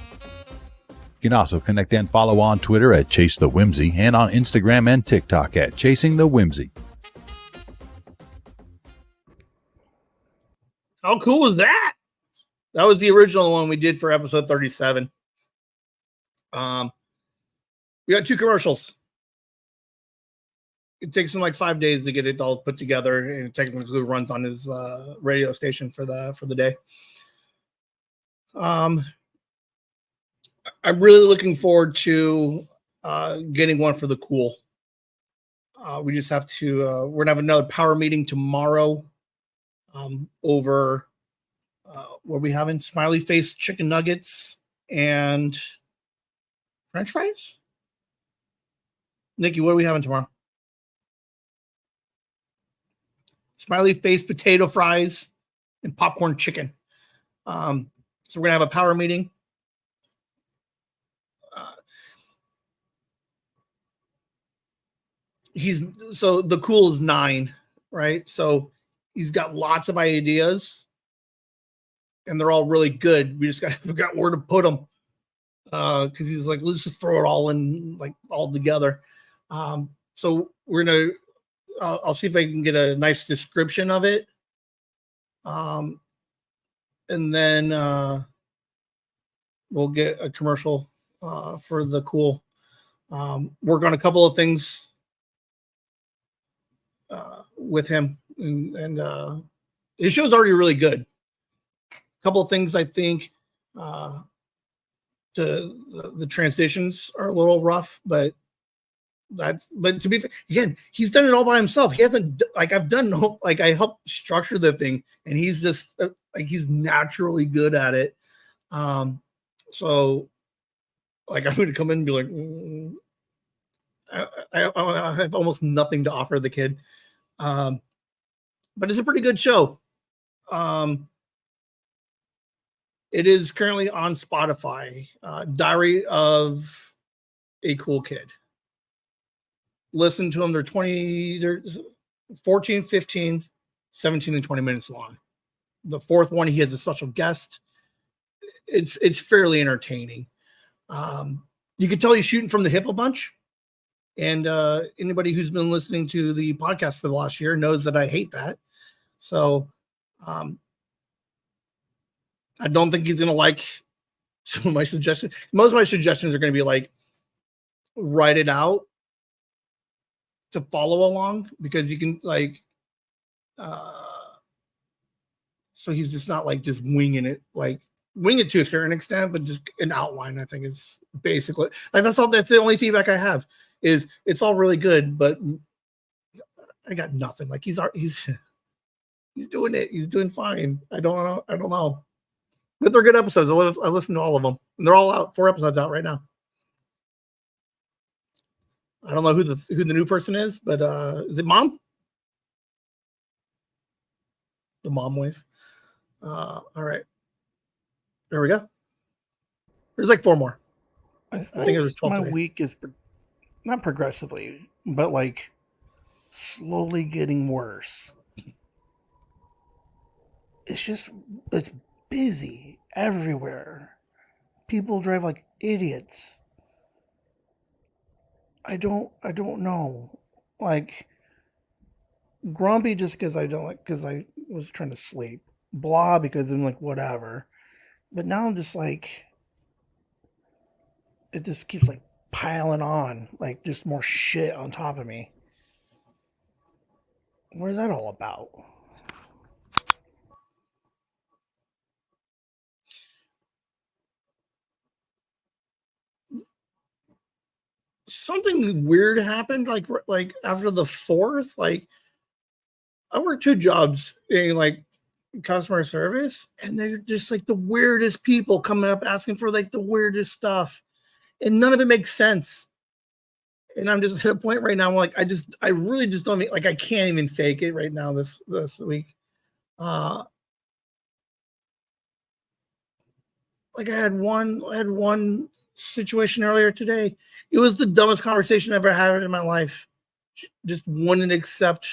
You can also connect and follow on Twitter at Chase the Whimsy and on Instagram and TikTok at Chasing the Whimsy. How cool was that? That was the original one we did for episode 37. We got 2 commercials. It takes him like 5 days to get it all put together, and it technically runs on his radio station for the day. I'm really looking forward to getting one for the cool. We just have to. We're gonna have another power meeting tomorrow. Over what are we having? Smiley face chicken nuggets and French fries. Nikki, what are we having tomorrow? Smiley face potato fries and popcorn chicken. So we're gonna have a power meeting. so the cool is 9, right? So he's got lots of ideas, and they're all really good. We just got to figure out where to put them, because he's like, let's just throw it all in, like all together. So we're gonna. I'll see if I can get a nice description of it, and then we'll get a commercial for the cool. Work on a couple of things with him, and his show's already really good. A couple of things I think the transitions are a little rough, but to be again, he's done it all by himself. He hasn't, like, I've done like, I helped structure the thing, and he's just like, he's naturally good at it. So like, I'm going to come in and be like, I have almost nothing to offer the kid. But it's a pretty good show. It is currently on Spotify. Diary of a Cool Kid. Listen to them. They're 14, 15, 17, and 20 minutes long. The fourth one, he has a special guest. It's fairly entertaining. You can tell he's shooting from the hip a bunch. And anybody who's been listening to the podcast for the last year knows that I hate that. So I don't think he's going to like some of my suggestions. Most of my suggestions are going to be like, write it out to follow along, because you can like, so he's just not like just winging it, like wing it to a certain extent, but just an outline, I think, is basically like, that's the only feedback I have, is it's all really good, but I got nothing. Like, he's doing it. He's doing fine. I don't know. But they're good episodes. I listened to all of them. And they're all out. 4 episodes out right now. I don't know who the new person is, but is it Mom? The Mom wave. All right. There we go. There's like 4 more. I think it was 12 my today. week is not progressively, but like slowly getting worse. It's busy everywhere. People drive like idiots. I don't know. Like, grumpy just because I was trying to sleep. Blah because I'm like, whatever. But now I'm just like, it just keeps like piling on, like just more shit on top of me. What is that all about? Something weird happened, like after the 4th. Like, I worked 2 jobs in like customer service, and they're just like the weirdest people coming up asking for like the weirdest stuff, and none of it makes sense. And I'm just at a point right now, I'm like, I really just don't like, I can't even fake it right now this week. Like, I had one situation earlier today. It was the dumbest conversation I've ever had in my life. Just wouldn't accept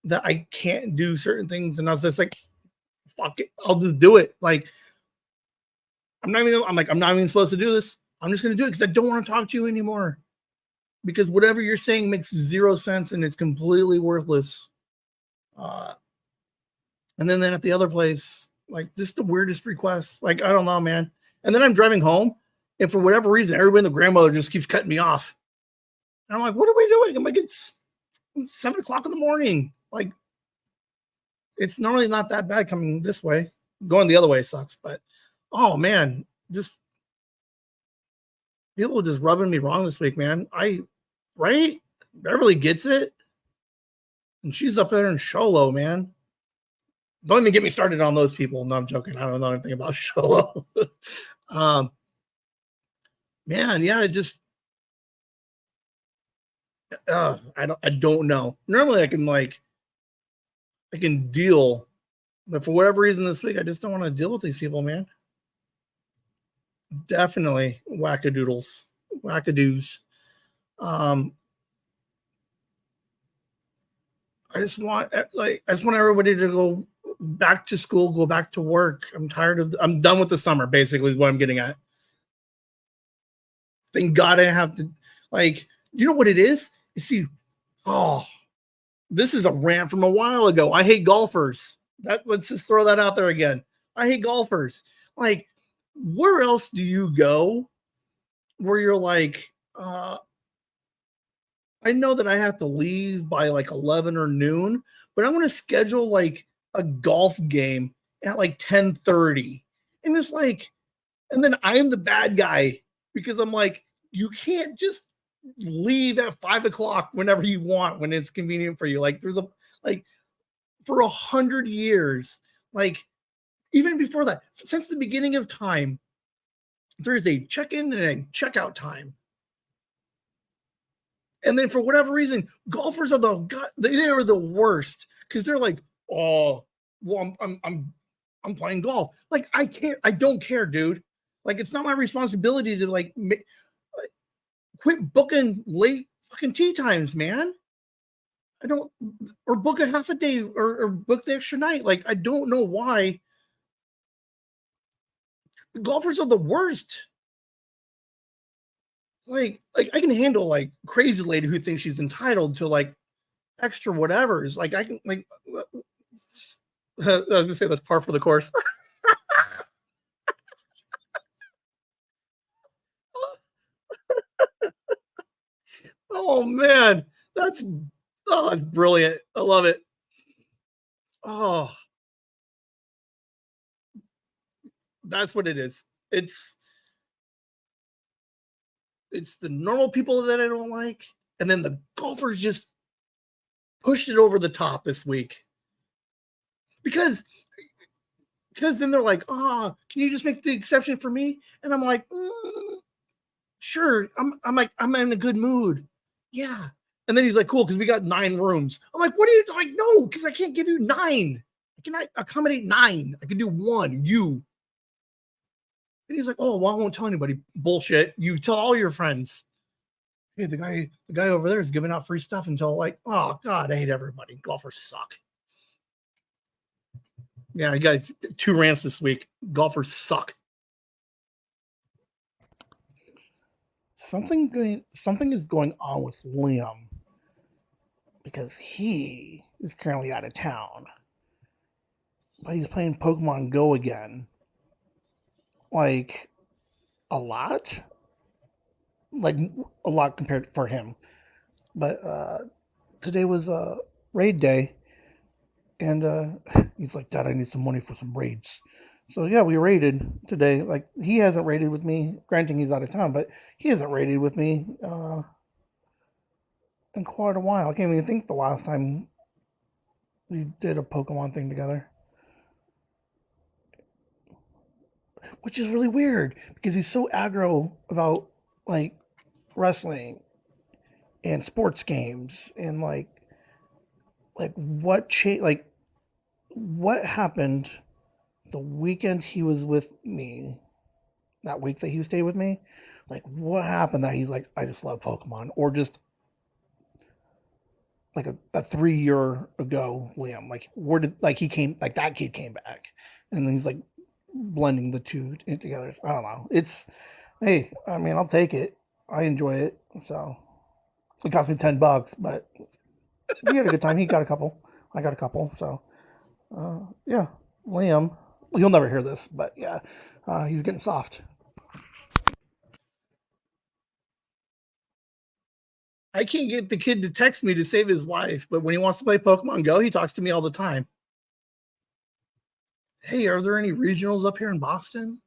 that I can't do certain things, and I was just like, fuck it, I'll just do it. Like, I'm not even supposed to do this. I'm just going to do it because I don't want to talk to you anymore. Because whatever you're saying makes 0 sense and it's completely worthless. And then at the other place, like, just the weirdest requests. Like, I don't know, man. And then I'm driving home, and for whatever reason, everybody and the grandmother just keeps cutting me off. And I'm like, what are we doing? I'm like, it's 7 o'clock in the morning. Like, it's normally not that bad coming this way. Going the other way sucks, but oh man, just people just rubbing me wrong this week, man. Right? Beverly gets it, and she's up there in Sholo, man. Don't even get me started on those people. No, I'm joking. I don't know anything about Sholo. Man, yeah, it just I don't know. Normally I can deal, but for whatever reason this week I just don't want to deal with these people, man. Definitely wackadoos. I just want everybody to go back to school, go back to work. I'm done with the summer, basically, is what I'm getting at. Thank God I have to, you know what it is? You see, this is a rant from a while ago. I hate golfers. Let's just throw that out there again. I hate golfers. Like, where else do you go where you're like, I know that I have to leave by like 11 or noon, but I'm going to schedule like a golf game at like 10:30. And it's like, and then I'm the bad guy because I'm like, you can't just leave at 5:00 whenever you want, when it's convenient for you. Like for 100 years, like even before that, since the beginning of time, there's a check-in and a checkout time. And then for whatever reason, golfers are they are the worst because they're like, oh, well, I'm playing golf. Like, I don't care, dude. Like, it's not my responsibility to quit booking late fucking tee times, man. Or book a half a day or book the extra night. Like, I don't know why. The golfers are the worst. Like I can handle like crazy lady who thinks she's entitled to like extra whatevers. Like I can like I was gonna say that's par for the course. Oh man, that's brilliant. I love it. Oh, that's what it is. It's the normal people that I don't like, and then the golfers just pushed it over the top this week. Because then they're like, can you just make the exception for me? And I'm like, sure. I'm in a good mood. Yeah. And then he's like, cool, because we got 9 rooms. I'm like, what are you like? No, because I can't give you 9. I cannot accommodate 9. I can do 1. You. And he's like, oh, well, I won't tell anybody. Bullshit. You tell all your friends. Hey, the guy over there is giving out free stuff until like, oh God, I hate everybody. Golfers suck. Yeah, I got 2 rants this week. Golfers suck. Something is going on with Liam because he is currently out of town, but he's playing Pokemon Go again. Like a lot, compared for him. But today was raid day, and he's like, Dad, I need some money for some raids. So yeah, we raided today. Like, he hasn't raided with me. Granting he's out of town, but he hasn't raided with me in quite a while. I can't even think the last time we did a Pokemon thing together. Which is really weird because he's so aggro about like wrestling and sports games and what happened the weekend he was with me, that week that he stayed with me. Like, what happened that he's like, I just love Pokemon? Or just like a 3 year ago Liam, like where did he came, like that kid came back, and then he's like blending the two together. I don't know. Hey, I mean, I'll take it. I enjoy it. So it cost me $10, but we had a good time. He got a couple. I got a couple. So yeah, Liam. He'll never hear this, but yeah, he's getting soft. I can't get the kid to text me to save his life, but when he wants to play Pokemon Go, he talks to me all the time. Hey, are there any regionals up here in Boston?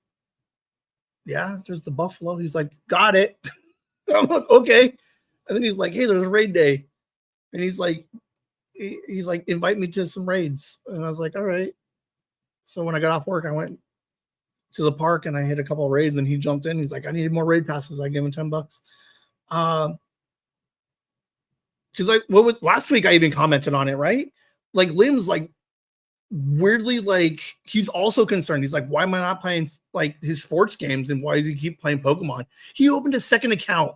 Yeah, there's the Buffalo. He's like, got it. I'm like, okay. And then he's like, hey, there's a raid day. And he's like, invite me to some raids. And I was like, all right. So when I got off work, I went to the park and I hit a couple of raids, and he jumped in. He's like, I needed more raid passes. I gave him $10. Because last week I even commented on it, right? Like, Lim's like weirdly, like, he's also concerned. He's like, why am I not playing like his sports games, and why does he keep playing Pokemon? He opened a second account.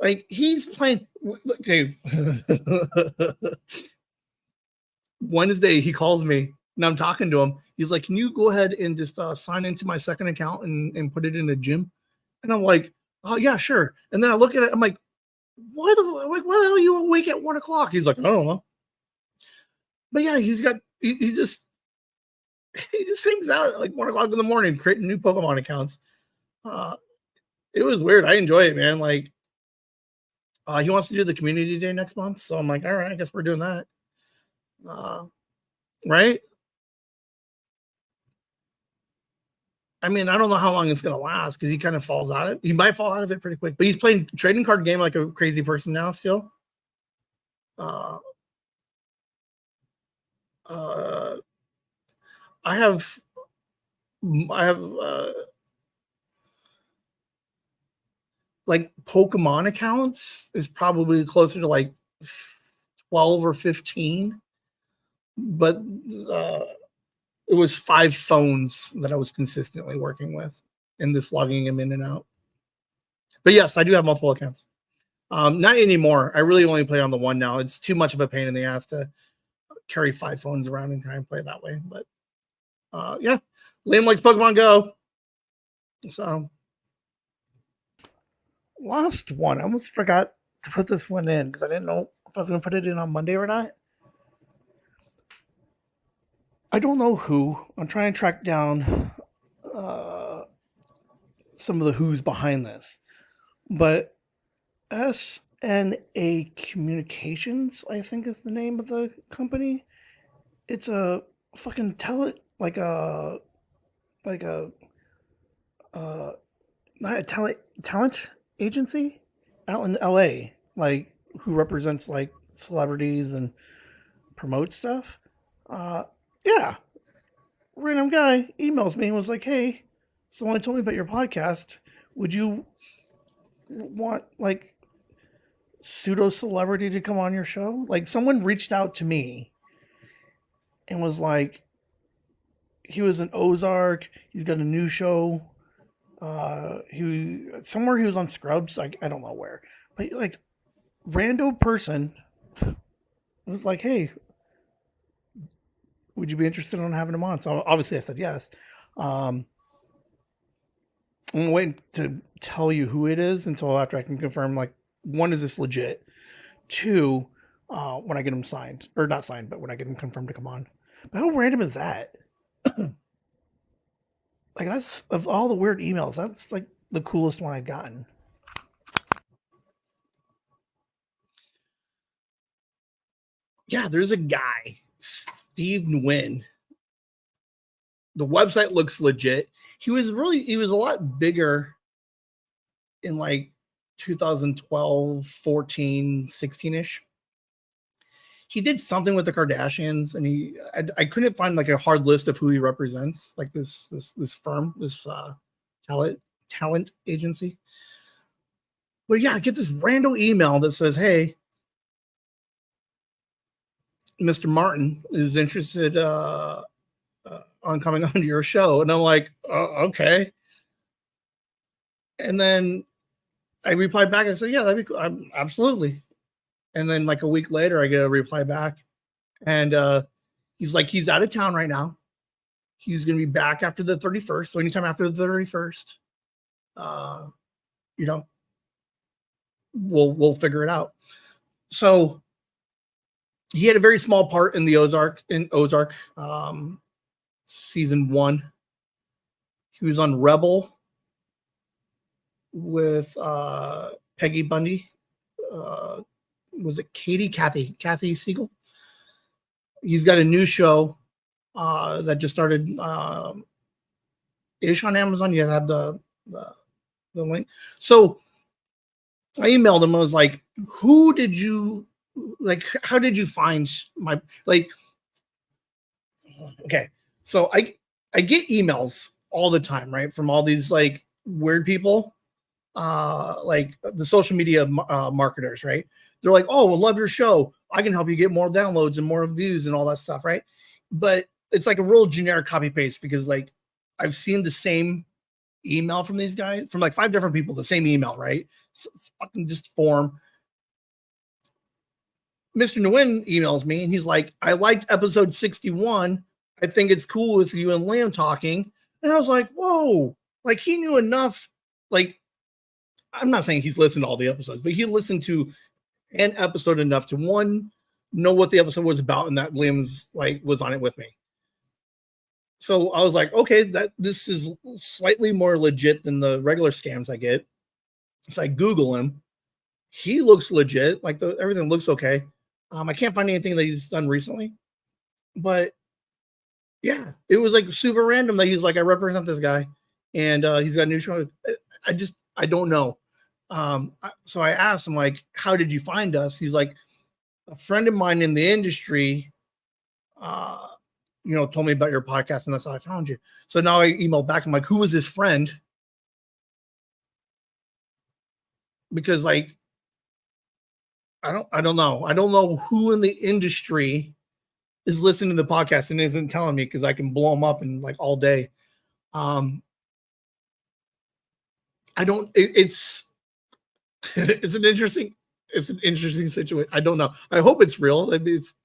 Like he's playing. Okay. Wednesday, he calls me and I'm talking to him. He's like, "Can you go ahead and just sign into my second account and put it in the gym?" And I'm like, "Oh yeah, sure." And then I look at it. I'm like, why the hell are you awake at 1 o'clock? He's like, "I don't know." But yeah, he just hangs out at like 1 o'clock in the morning creating new Pokemon accounts. Uh, it was weird. I enjoy it, man. Like, he wants to do the community day next month, so I'm like, all right, I guess we're doing that. Right? I mean, I don't know how long it's gonna last because he kind of falls out of it. He might fall out of it pretty quick, but he's playing trading card game like a crazy person now still. Uh, uh, I have like Pokemon accounts is probably closer to like 12 or 15, but it was 5 phones that I was consistently working with and just logging them in and out. But yes, I do have multiple accounts. Not anymore. I really only play on the one now. It's too much of a pain in the ass to carry 5 phones around and try and play that way. But yeah, Liam likes Pokemon Go. So Last one. I almost forgot to put this one in because I didn't know if I was going to put it in on Monday or not. I don't know who. I'm trying to track down some of the who's behind this. But SNA Communications, I think is the name of the company. It's a fucking like a uh not a talent agency out in LA, like who represents like celebrities and promotes stuff. Uh yeah, random guy emails me and was like, "Hey, someone told me about your podcast. Would you want like pseudo celebrity to come on your show?" Like someone reached out to me and was like, he was in Ozark. He's got a new show. He was on Scrubs. I don't know where, but like random person was like, "Hey, would you be interested in having him on?" So obviously I said yes. Um, I'm waiting to tell you who it is until after I can confirm. Like, one, is this legit? Two, when I get him signed or not signed, but when I get him confirmed to come on. But how random is that? Like that's of all the weird emails, that's like the coolest one I've gotten. yeah, there's a guy, Steve Nguyen. The website looks legit. He was a lot bigger in like 2012, 14, 16-ish. He did something with the Kardashians, and I couldn't find like a hard list of who he represents, like this firm, this talent agency. But yeah, I get this random email that says, "Hey, Mr. Martin is interested on coming onto your show," and I'm like, "Okay." And then I replied back and said, "Yeah, that'd be cool. Absolutely." And then like a week later, I get a reply back, and he's like, he's out of town right now. He's going to be back after the 31st. So anytime after the 31st, you know, we'll figure it out. So he had a very small part in the Ozark season 1. He was on Rebel with Peggy Bundy. Was it Kathy Siegel? He's got a new show that just started ish on Amazon. You have the link. So I emailed him. I was like, "Who did you like? How did you find my like?" Okay, so I get emails all the time, right, from all these like weird people, like the social media marketers, right? They're like, "Oh, I love your show. I can help you get more downloads and more views and all that stuff," right? But it's like a real generic copy paste because like I've seen the same email from these guys, from like 5 different people, the same email, right? So it's fucking just form. Mr. Nguyen emails me and he's like, I liked episode 61. I think it's cool with you and Liam talking. And I was like, whoa, like he knew enough. Like, I'm not saying he's listened to all the episodes, but he listened to an episode enough to know what the episode was about and that Liam's like was on it with me. So I was like, okay, that this is slightly more legit than the regular scams I get. So I Google him. He looks legit. Like everything looks okay. I can't find anything that he's done recently, but yeah, it was like super random that he's like, I represent this guy, and he's got a new show. I don't know. So I asked him like, how did you find us? He's like, a friend of mine in the industry, told me about your podcast, and that's how I found you. So now I emailed back. I'm like, who was his friend? Because like, I don't know. I don't know who in the industry is listening to the podcast and isn't telling me, because I can blow them up in like all day. It's it's an interesting situation. I don't know. I hope it's real. I mean, it's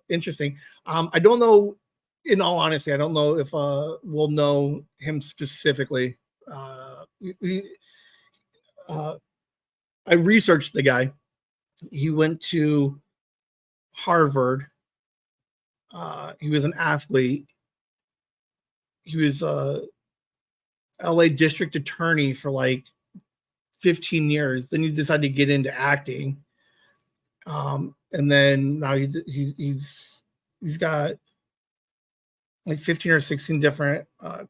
interesting. I don't know. In all honesty, I don't know if we'll know him specifically. I researched the guy. He went to Harvard. He was an athlete. He was a LA district attorney for like 15 years. Then he decided to get into acting. And then now he's got like 15 or 16 different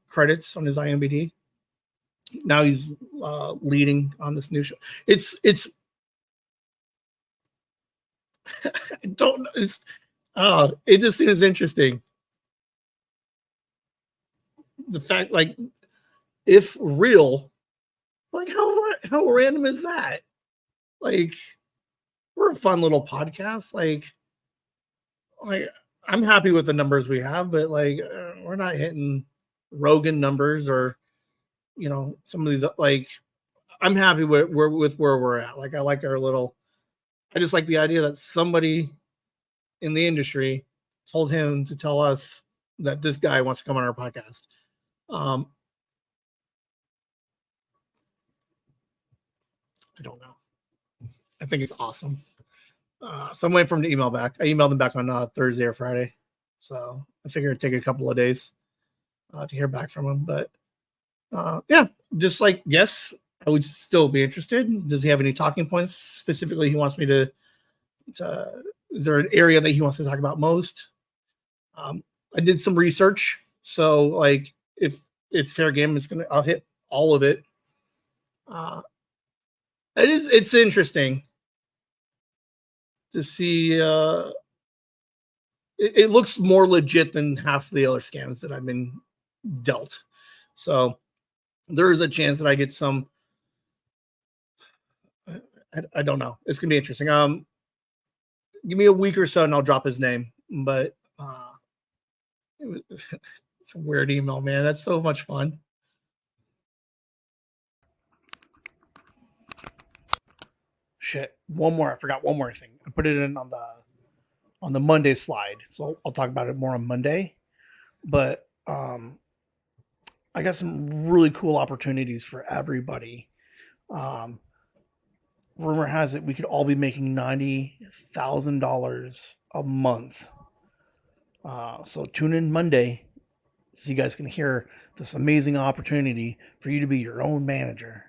credits on his IMDb. Now he's leading on this new show. It's I don't know. It just seems interesting. The fact, like, if real, like how random is that? Like, we're a fun little podcast. Like I'm happy with the numbers we have, but like we're not hitting Rogan numbers or some of these. Like, I'm happy with where we're at. Like, I like our little. I just like the idea that somebody in the industry told him to tell us that this guy wants to come on our podcast. I don't know. I think it's awesome. So I'm waiting for him to email back. I emailed him back on Thursday or Friday. So I figured it'd take a couple of days to hear back from him. But yeah, just like, yes, I would still be interested. Does he have any talking points specifically he wants me to is there an area that he wants to talk about most? I did some research. So like, if it's fair game, I'll hit all of it. It's interesting to see. It looks more legit than half the other scams that I've been dealt. So there is a chance that I get some. I don't know. It's gonna be interesting. Give me a week or so and I'll drop his name. But it's a weird email, man. That's so much fun. Shit. One more. I forgot one more thing. I put it in on the Monday slide. So I'll talk about it more on Monday. But I got some really cool opportunities for everybody. Rumor has it we could all be making $90,000 a month. So tune in Monday so you guys can hear this amazing opportunity for you to be your own manager.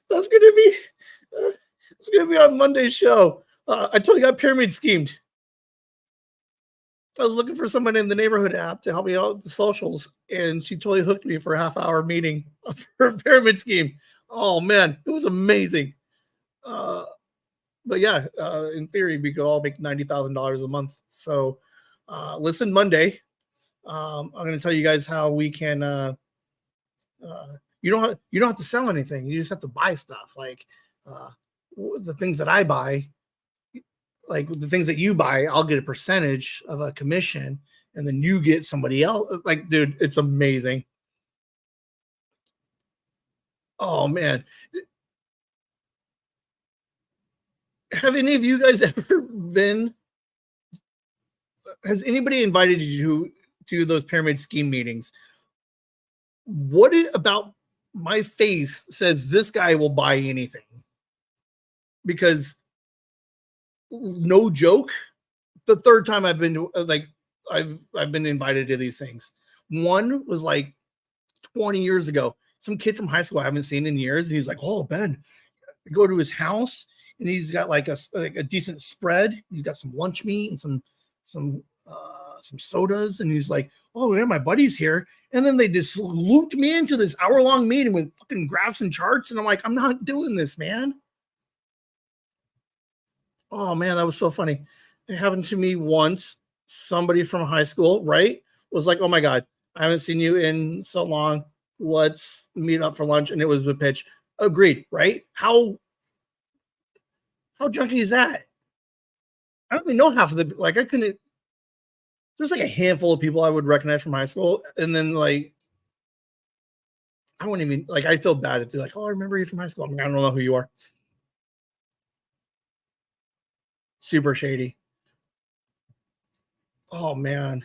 That's gonna be it's gonna be on Monday's show. I totally got pyramid schemed. I was looking for someone in the neighborhood app to help me out with the socials, and she totally hooked me for a half-hour meeting for a pyramid scheme. Oh man, it was amazing. But yeah, in theory, we could all make $90,000 a month. So listen Monday. I'm going to tell you guys how we can. You don't have to sell anything. You just have to buy stuff. Like the things that I buy, like the things that you buy, I'll get a percentage of a commission, and then you get somebody else. Like, dude, it's amazing. Oh man, have any of you guys ever been? Has anybody invited you to those pyramid scheme meetings? What about my face says this guy will buy anything? Because no joke, the third time I've been to, like, I've been invited to these things. One was like 20 years ago. Some kid from high school I haven't seen in years, and he's like, "Oh, Ben," I go to his house, and he's got like a decent spread. He's got some lunch meat and some sodas, and he's like, "Oh yeah, my buddy's here." And then they just looped me into this hour-long meeting with fucking graphs and charts, and I'm like, "I'm not doing this, man." Oh man, that was so funny. It happened to me once. Somebody from high school, right, was like, "Oh my god, I haven't seen you in so long. Let's meet up for lunch." And it was a pitch. Agreed, right? How junky is that? I don't even know half of the, like, I couldn't. There's like a handful of people I would recognize from high school, and then like I wouldn't even, like, I feel bad if they're like, "Oh, I remember you from high school." I'm like, I don't know who you are. Super shady. Oh man.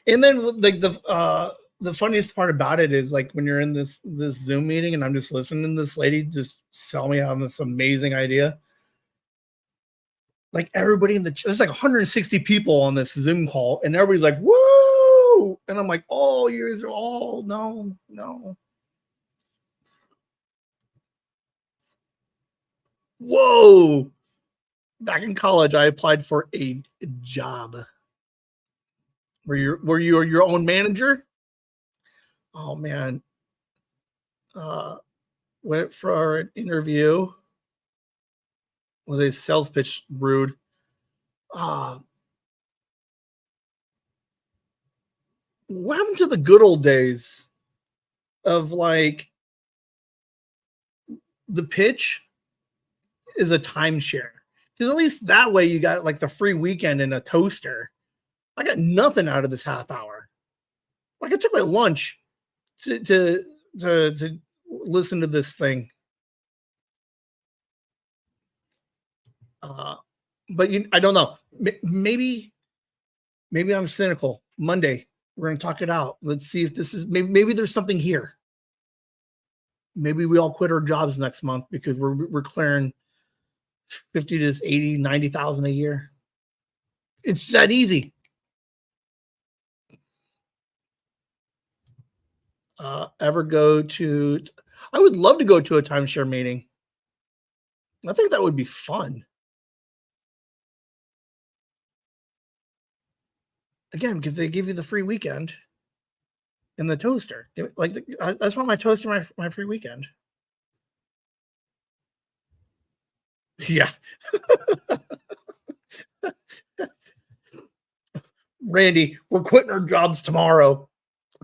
And then like the funniest part about it is like when you're in this Zoom meeting and I'm just listening to this lady just sell me on this amazing idea. Like everybody there's like 160 people on this Zoom call, and everybody's like, "Woo!" And I'm like, "Oh, you're all no. Whoa." Back in college, I applied for a job. Were you your own manager? Oh man. Went for an interview. Was a sales pitch rude. Uh, what happened to the good old days of like the pitch is a timeshare? Because at least that way you got like the free weekend and a toaster. I got nothing out of this half hour. Like I took my lunch to listen to this thing. But I don't know. Maybe I'm cynical. Monday, we're gonna talk it out. Let's see if this is maybe there's something here. Maybe we all quit our jobs next month because we're clearing 50 to 80, 90,000 a year. It's that easy. Ever go to? I would love to go to a timeshare meeting. I think that would be fun. Again, because they give you the free weekend and the toaster. Like I just want my toaster, my free weekend. Yeah. Randy, we're quitting our jobs tomorrow.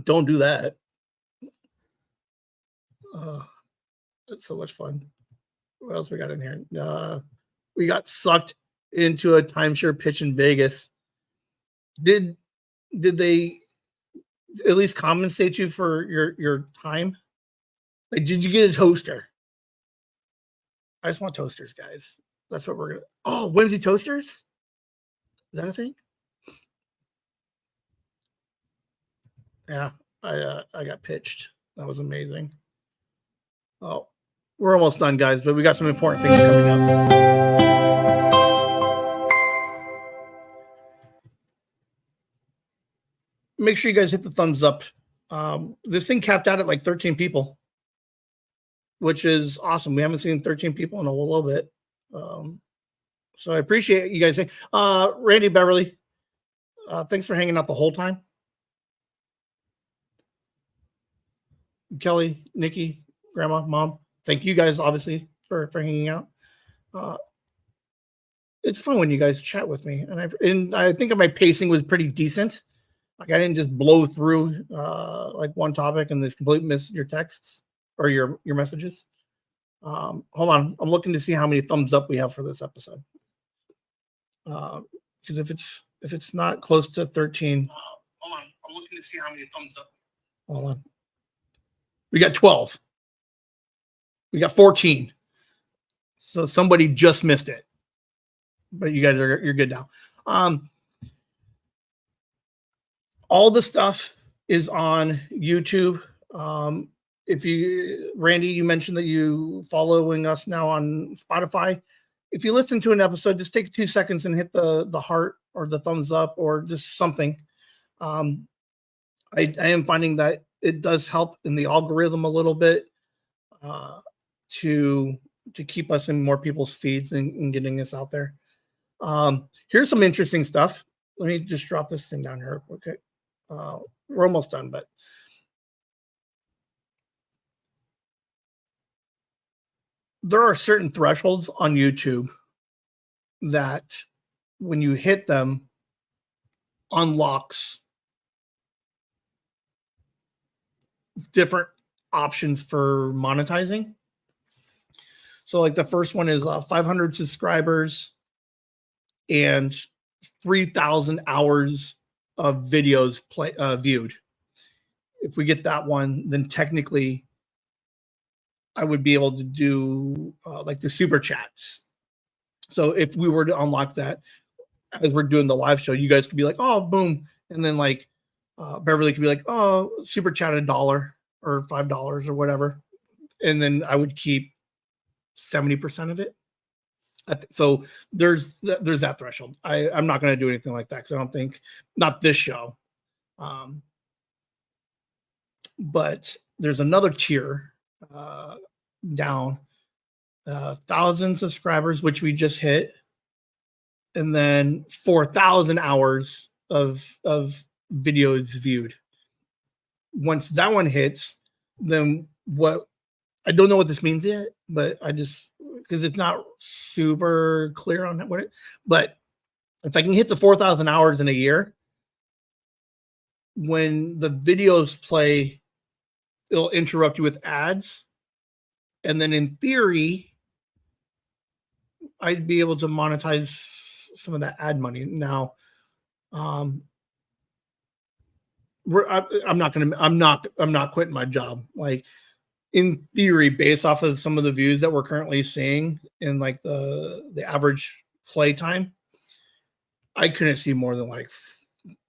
Don't do that. That's so much fun. What else we got in here? We got sucked into a timeshare pitch in Vegas. Did they at least compensate you for your time? Like, did you get a toaster? I just want toasters, guys. That's what we're gonna. Oh, Whimsy toasters? Is that a thing? Yeah, I got pitched. That was amazing. Oh, we're almost done, guys, but we got some important things coming up. Make sure you guys hit the thumbs up. This thing capped out at like 13 people, which is awesome. We haven't seen 13 people in a little bit. So I appreciate you guys. Randy Beverly, thanks for hanging out the whole time. Kelly, Nikki, Grandma, Mom, thank you guys obviously for hanging out. It's fun when you guys chat with me, and I think my pacing was pretty decent. Like I didn't just blow through like one topic and just completely miss your texts or your messages. Hold on, I'm looking to see how many thumbs up we have for this episode. Because if it's not close to 13, hold on, I'm looking to see how many thumbs up. Hold on, we got 12. We got 14. So somebody just missed it, but you're good now. All the stuff is on YouTube. If you, Randy, you mentioned that you following us now on Spotify. If you listen to an episode, just take 2 seconds and hit the heart or the thumbs up or just something. I am finding that it does help in the algorithm a little bit to keep us in more people's feeds and getting us out there. Here's some interesting stuff. Let me just drop this thing down here. Okay. We're almost done, but there are certain thresholds on YouTube that when you hit them unlocks different options for monetizing. So like the first one is 500 subscribers and 3,000 hours of videos viewed. If we get that one, then technically I would be able to do like the super chats. So if we were to unlock that as we're doing the live show, you guys could be like, oh, boom. And then like Beverly could be like, oh, super chat $1 or $5 or whatever. And then I would keep 70% of it. So there's that threshold. I'm not going to do anything like that because I don't think, not this show. But there's another tier down, 1,000 subscribers, which we just hit, and then 4,000 hours of videos viewed. Once that one hits, then what? I don't know what this means yet, but I just, because it's not super clear on what it, but if I can hit the 4,000 hours in a year, when the videos play, it'll interrupt you with ads. And then in theory, I'd be able to monetize some of that ad money. Now, I'm not quitting my job. Like, in theory, based off of some of the views that we're currently seeing in like the average play time, I couldn't see more than like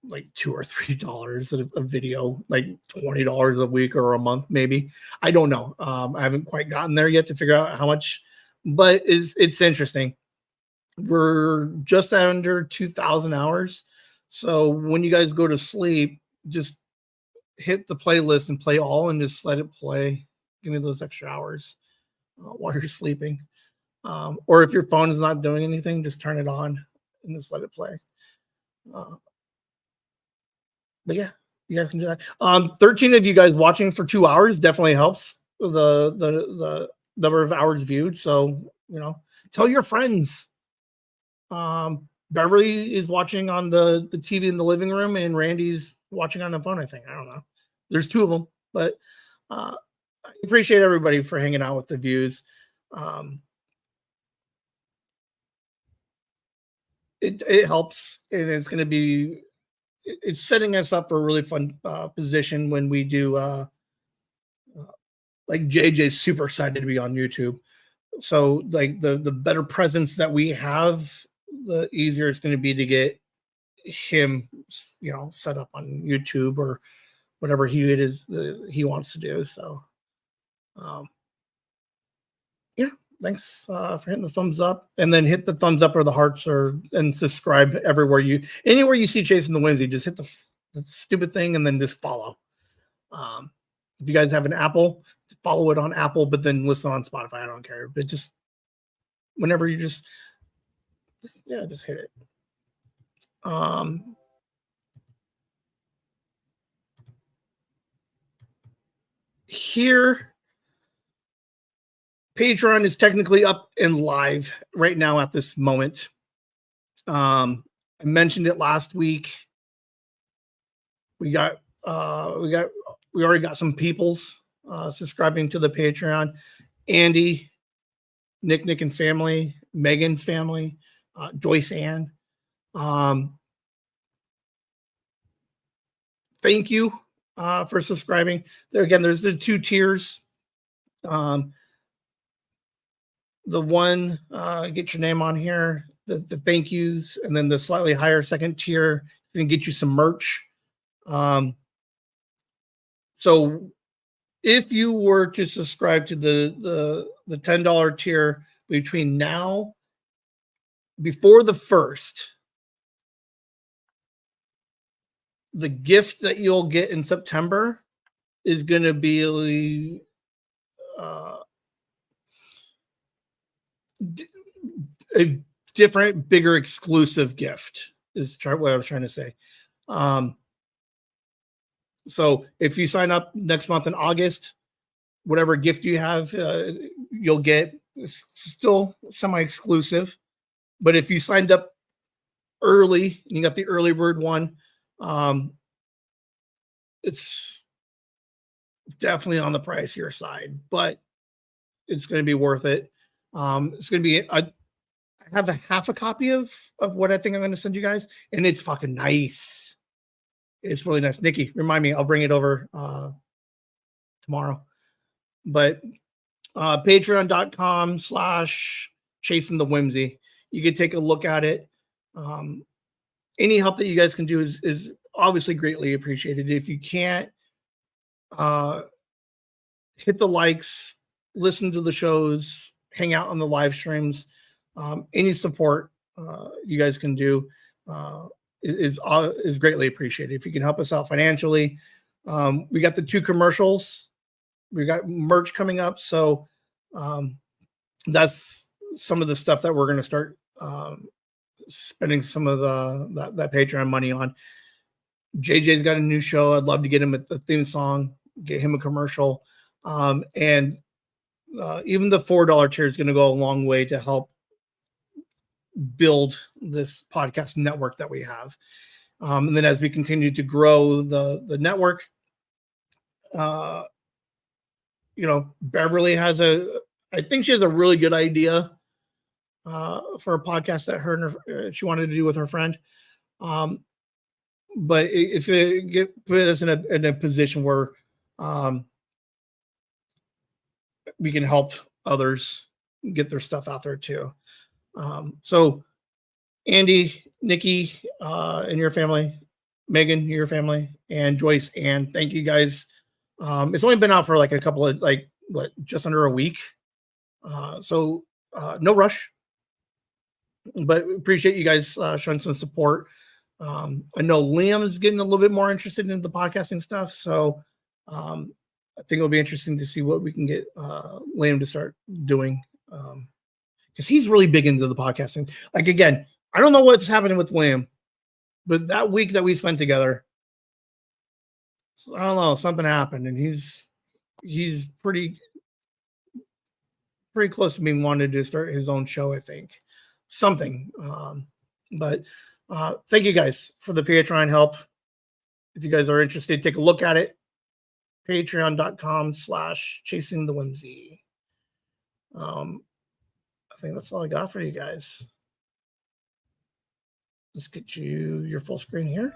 $2 or $3 a video, like $20 a week or a month, maybe. I don't know. I haven't quite gotten there yet to figure out how much, but it's interesting. We're just under 2,000 hours. So when you guys go to sleep, just hit the playlist and play all and just let it play. Give me those extra hours while you're sleeping. Or if your phone is not doing anything, just turn it on and just let it play. But yeah, you guys can do that. 13 of you guys watching for 2 hours definitely helps the number of hours viewed. So, tell your friends. Beverly is watching on the TV in the living room and Randy's watching on the phone, I think. I don't know. There's 2 of them, but I appreciate everybody for hanging out with the views. It helps, and it's going to be, it's setting us up for a really fun position when we do, like JJ's super excited to be on YouTube. So like the better presence that we have, the easier it's going to be to get him, set up on YouTube or whatever he wants to do. So, yeah, thanks for hitting the thumbs up, and then hit the thumbs up or the hearts and subscribe anywhere you see Chasing the Whimsy. Just hit the stupid thing and then just follow. If you guys have an Apple, follow it on Apple, but then listen on Spotify. I don't care, but just whenever you just hit it. Here, Patreon is technically up and live right now at this moment. I mentioned it last week. We already got some peoples subscribing to the Patreon. Andy, Nick and family, Megan's family, Joyce Ann. Thank you for subscribing. There again, there's the 2 tiers. The one, get your name on here, the thank yous, and then the slightly higher second tier is going to get you some merch. So if you were to subscribe to the $10 tier between now, before the 1st, the gift that you'll get in September is going to be a different, bigger, exclusive gift is what I was trying to say. So if you sign up next month in August, whatever gift you have, you'll get. It's still semi-exclusive, but if you signed up early and you got the early bird one, it's definitely on the pricier side, but it's going to be worth it. It's going to be. I have a half a copy of what I think I'm going to send you guys, and it's fucking nice. It's really nice. Nikki, remind me. I'll bring it over tomorrow. But patreon.com/chasing the whimsy. You could take a look at it. Any help that you guys can do is obviously greatly appreciated. If you can't, hit the likes, listen to the shows, hang out on the live streams. Any support you guys can do is greatly appreciated. If you can help us out financially, we got the 2 commercials. We got merch coming up, so that's some of the stuff that we're going to start spending some of that Patreon money on. JJ's got a new show. I'd love to get him a theme song, get him a commercial, and even the $4 tier is going to go a long way to help build this podcast network that we have. And then as we continue to grow the network, Beverly has I think she has a really good idea for a podcast that she wanted to do with her friend. But it's going to put us in a position where we can help others get their stuff out there too. So Andy, Nikki, and your family, Megan, your family, and Joyce, and thank you guys. It's only been out for like a couple of just under a week. So no rush, but appreciate you guys showing some support. I know Liam is getting a little bit more interested in the podcasting stuff. So I think it'll be interesting to see what we can get Liam to start doing. Because he's really big into the podcasting. Like, again, I don't know what's happening with Liam, but that week that we spent together, I don't know, something happened, and he's pretty close to being wanted to start his own show, I think. Something. But thank you guys for the Patreon help. If you guys are interested, take a look at it. Patreon.com/chasing the whimsy. I think that's all I got for you guys. Let's get you your full screen here.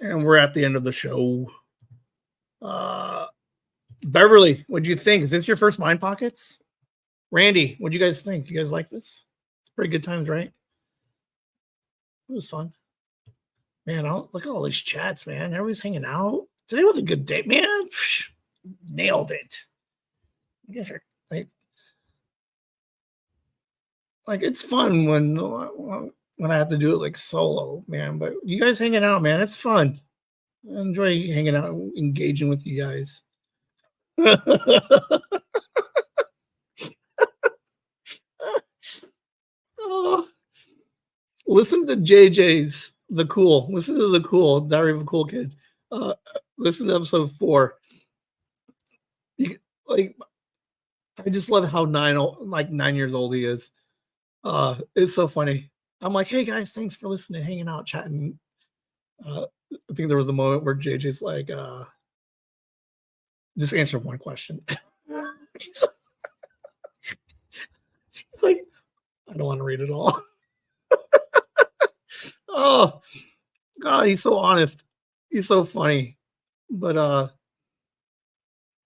And we're at the end of the show. Beverly, what do you think? Is this your first Mind Pockets? Randy, what do you guys think? You guys like this? It's pretty good times, right? It was fun. Man, look at all these chats, man. Everybody's hanging out. Today was a good day, man. Nailed it. You guys are like it's fun when I have to do it like solo, man. But you guys hanging out, man, it's fun. I enjoy hanging out and engaging with you guys. Oh, listen to JJ's The Cool. Listen to The Cool, Diary of a Cool Kid. Listen to episode 4. I just love how 9 years old he is. It's so funny. I'm like, hey guys, thanks for listening, hanging out, chatting. I think there was a moment where JJ's like, just answer one question. He's like, I don't want to read it all. Oh God, he's so honest. He's so funny. But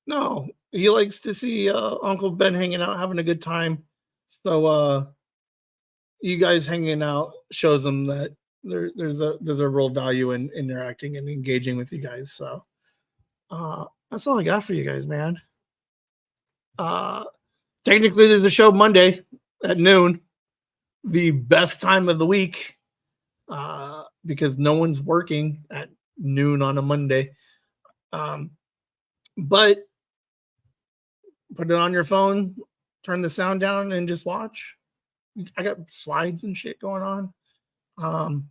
no, he likes to see Uncle Ben hanging out, having a good time. So you guys hanging out shows him that there's a real value in interacting and engaging with you guys. So that's all I got for you guys, man. Technically, there's a show Monday at noon, the best time of the week, because no one's working at noon on a Monday. But put it on your phone, turn the sound down, and just watch. I got slides and shit going on.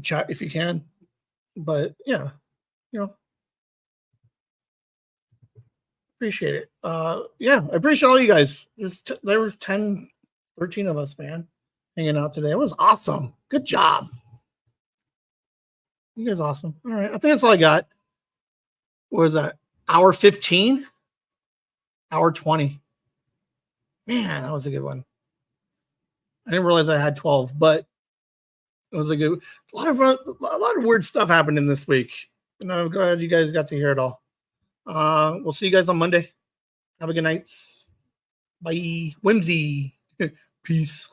Chat if you can. But yeah, appreciate it. Yeah, I appreciate all you guys. There was 10, 13 of us, man, hanging out today. It was awesome. Good job. You guys awesome. All right. I think that's all I got. What was that? Hour 15? Hour 20. Man, that was a good one. I didn't realize I had 12, but it was a lot of weird stuff happened in this week. And I'm glad you guys got to hear it all. We'll see you guys on Monday. Have a good night. Bye. Whimsy. Peace.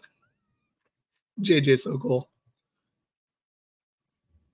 JJ, so cool.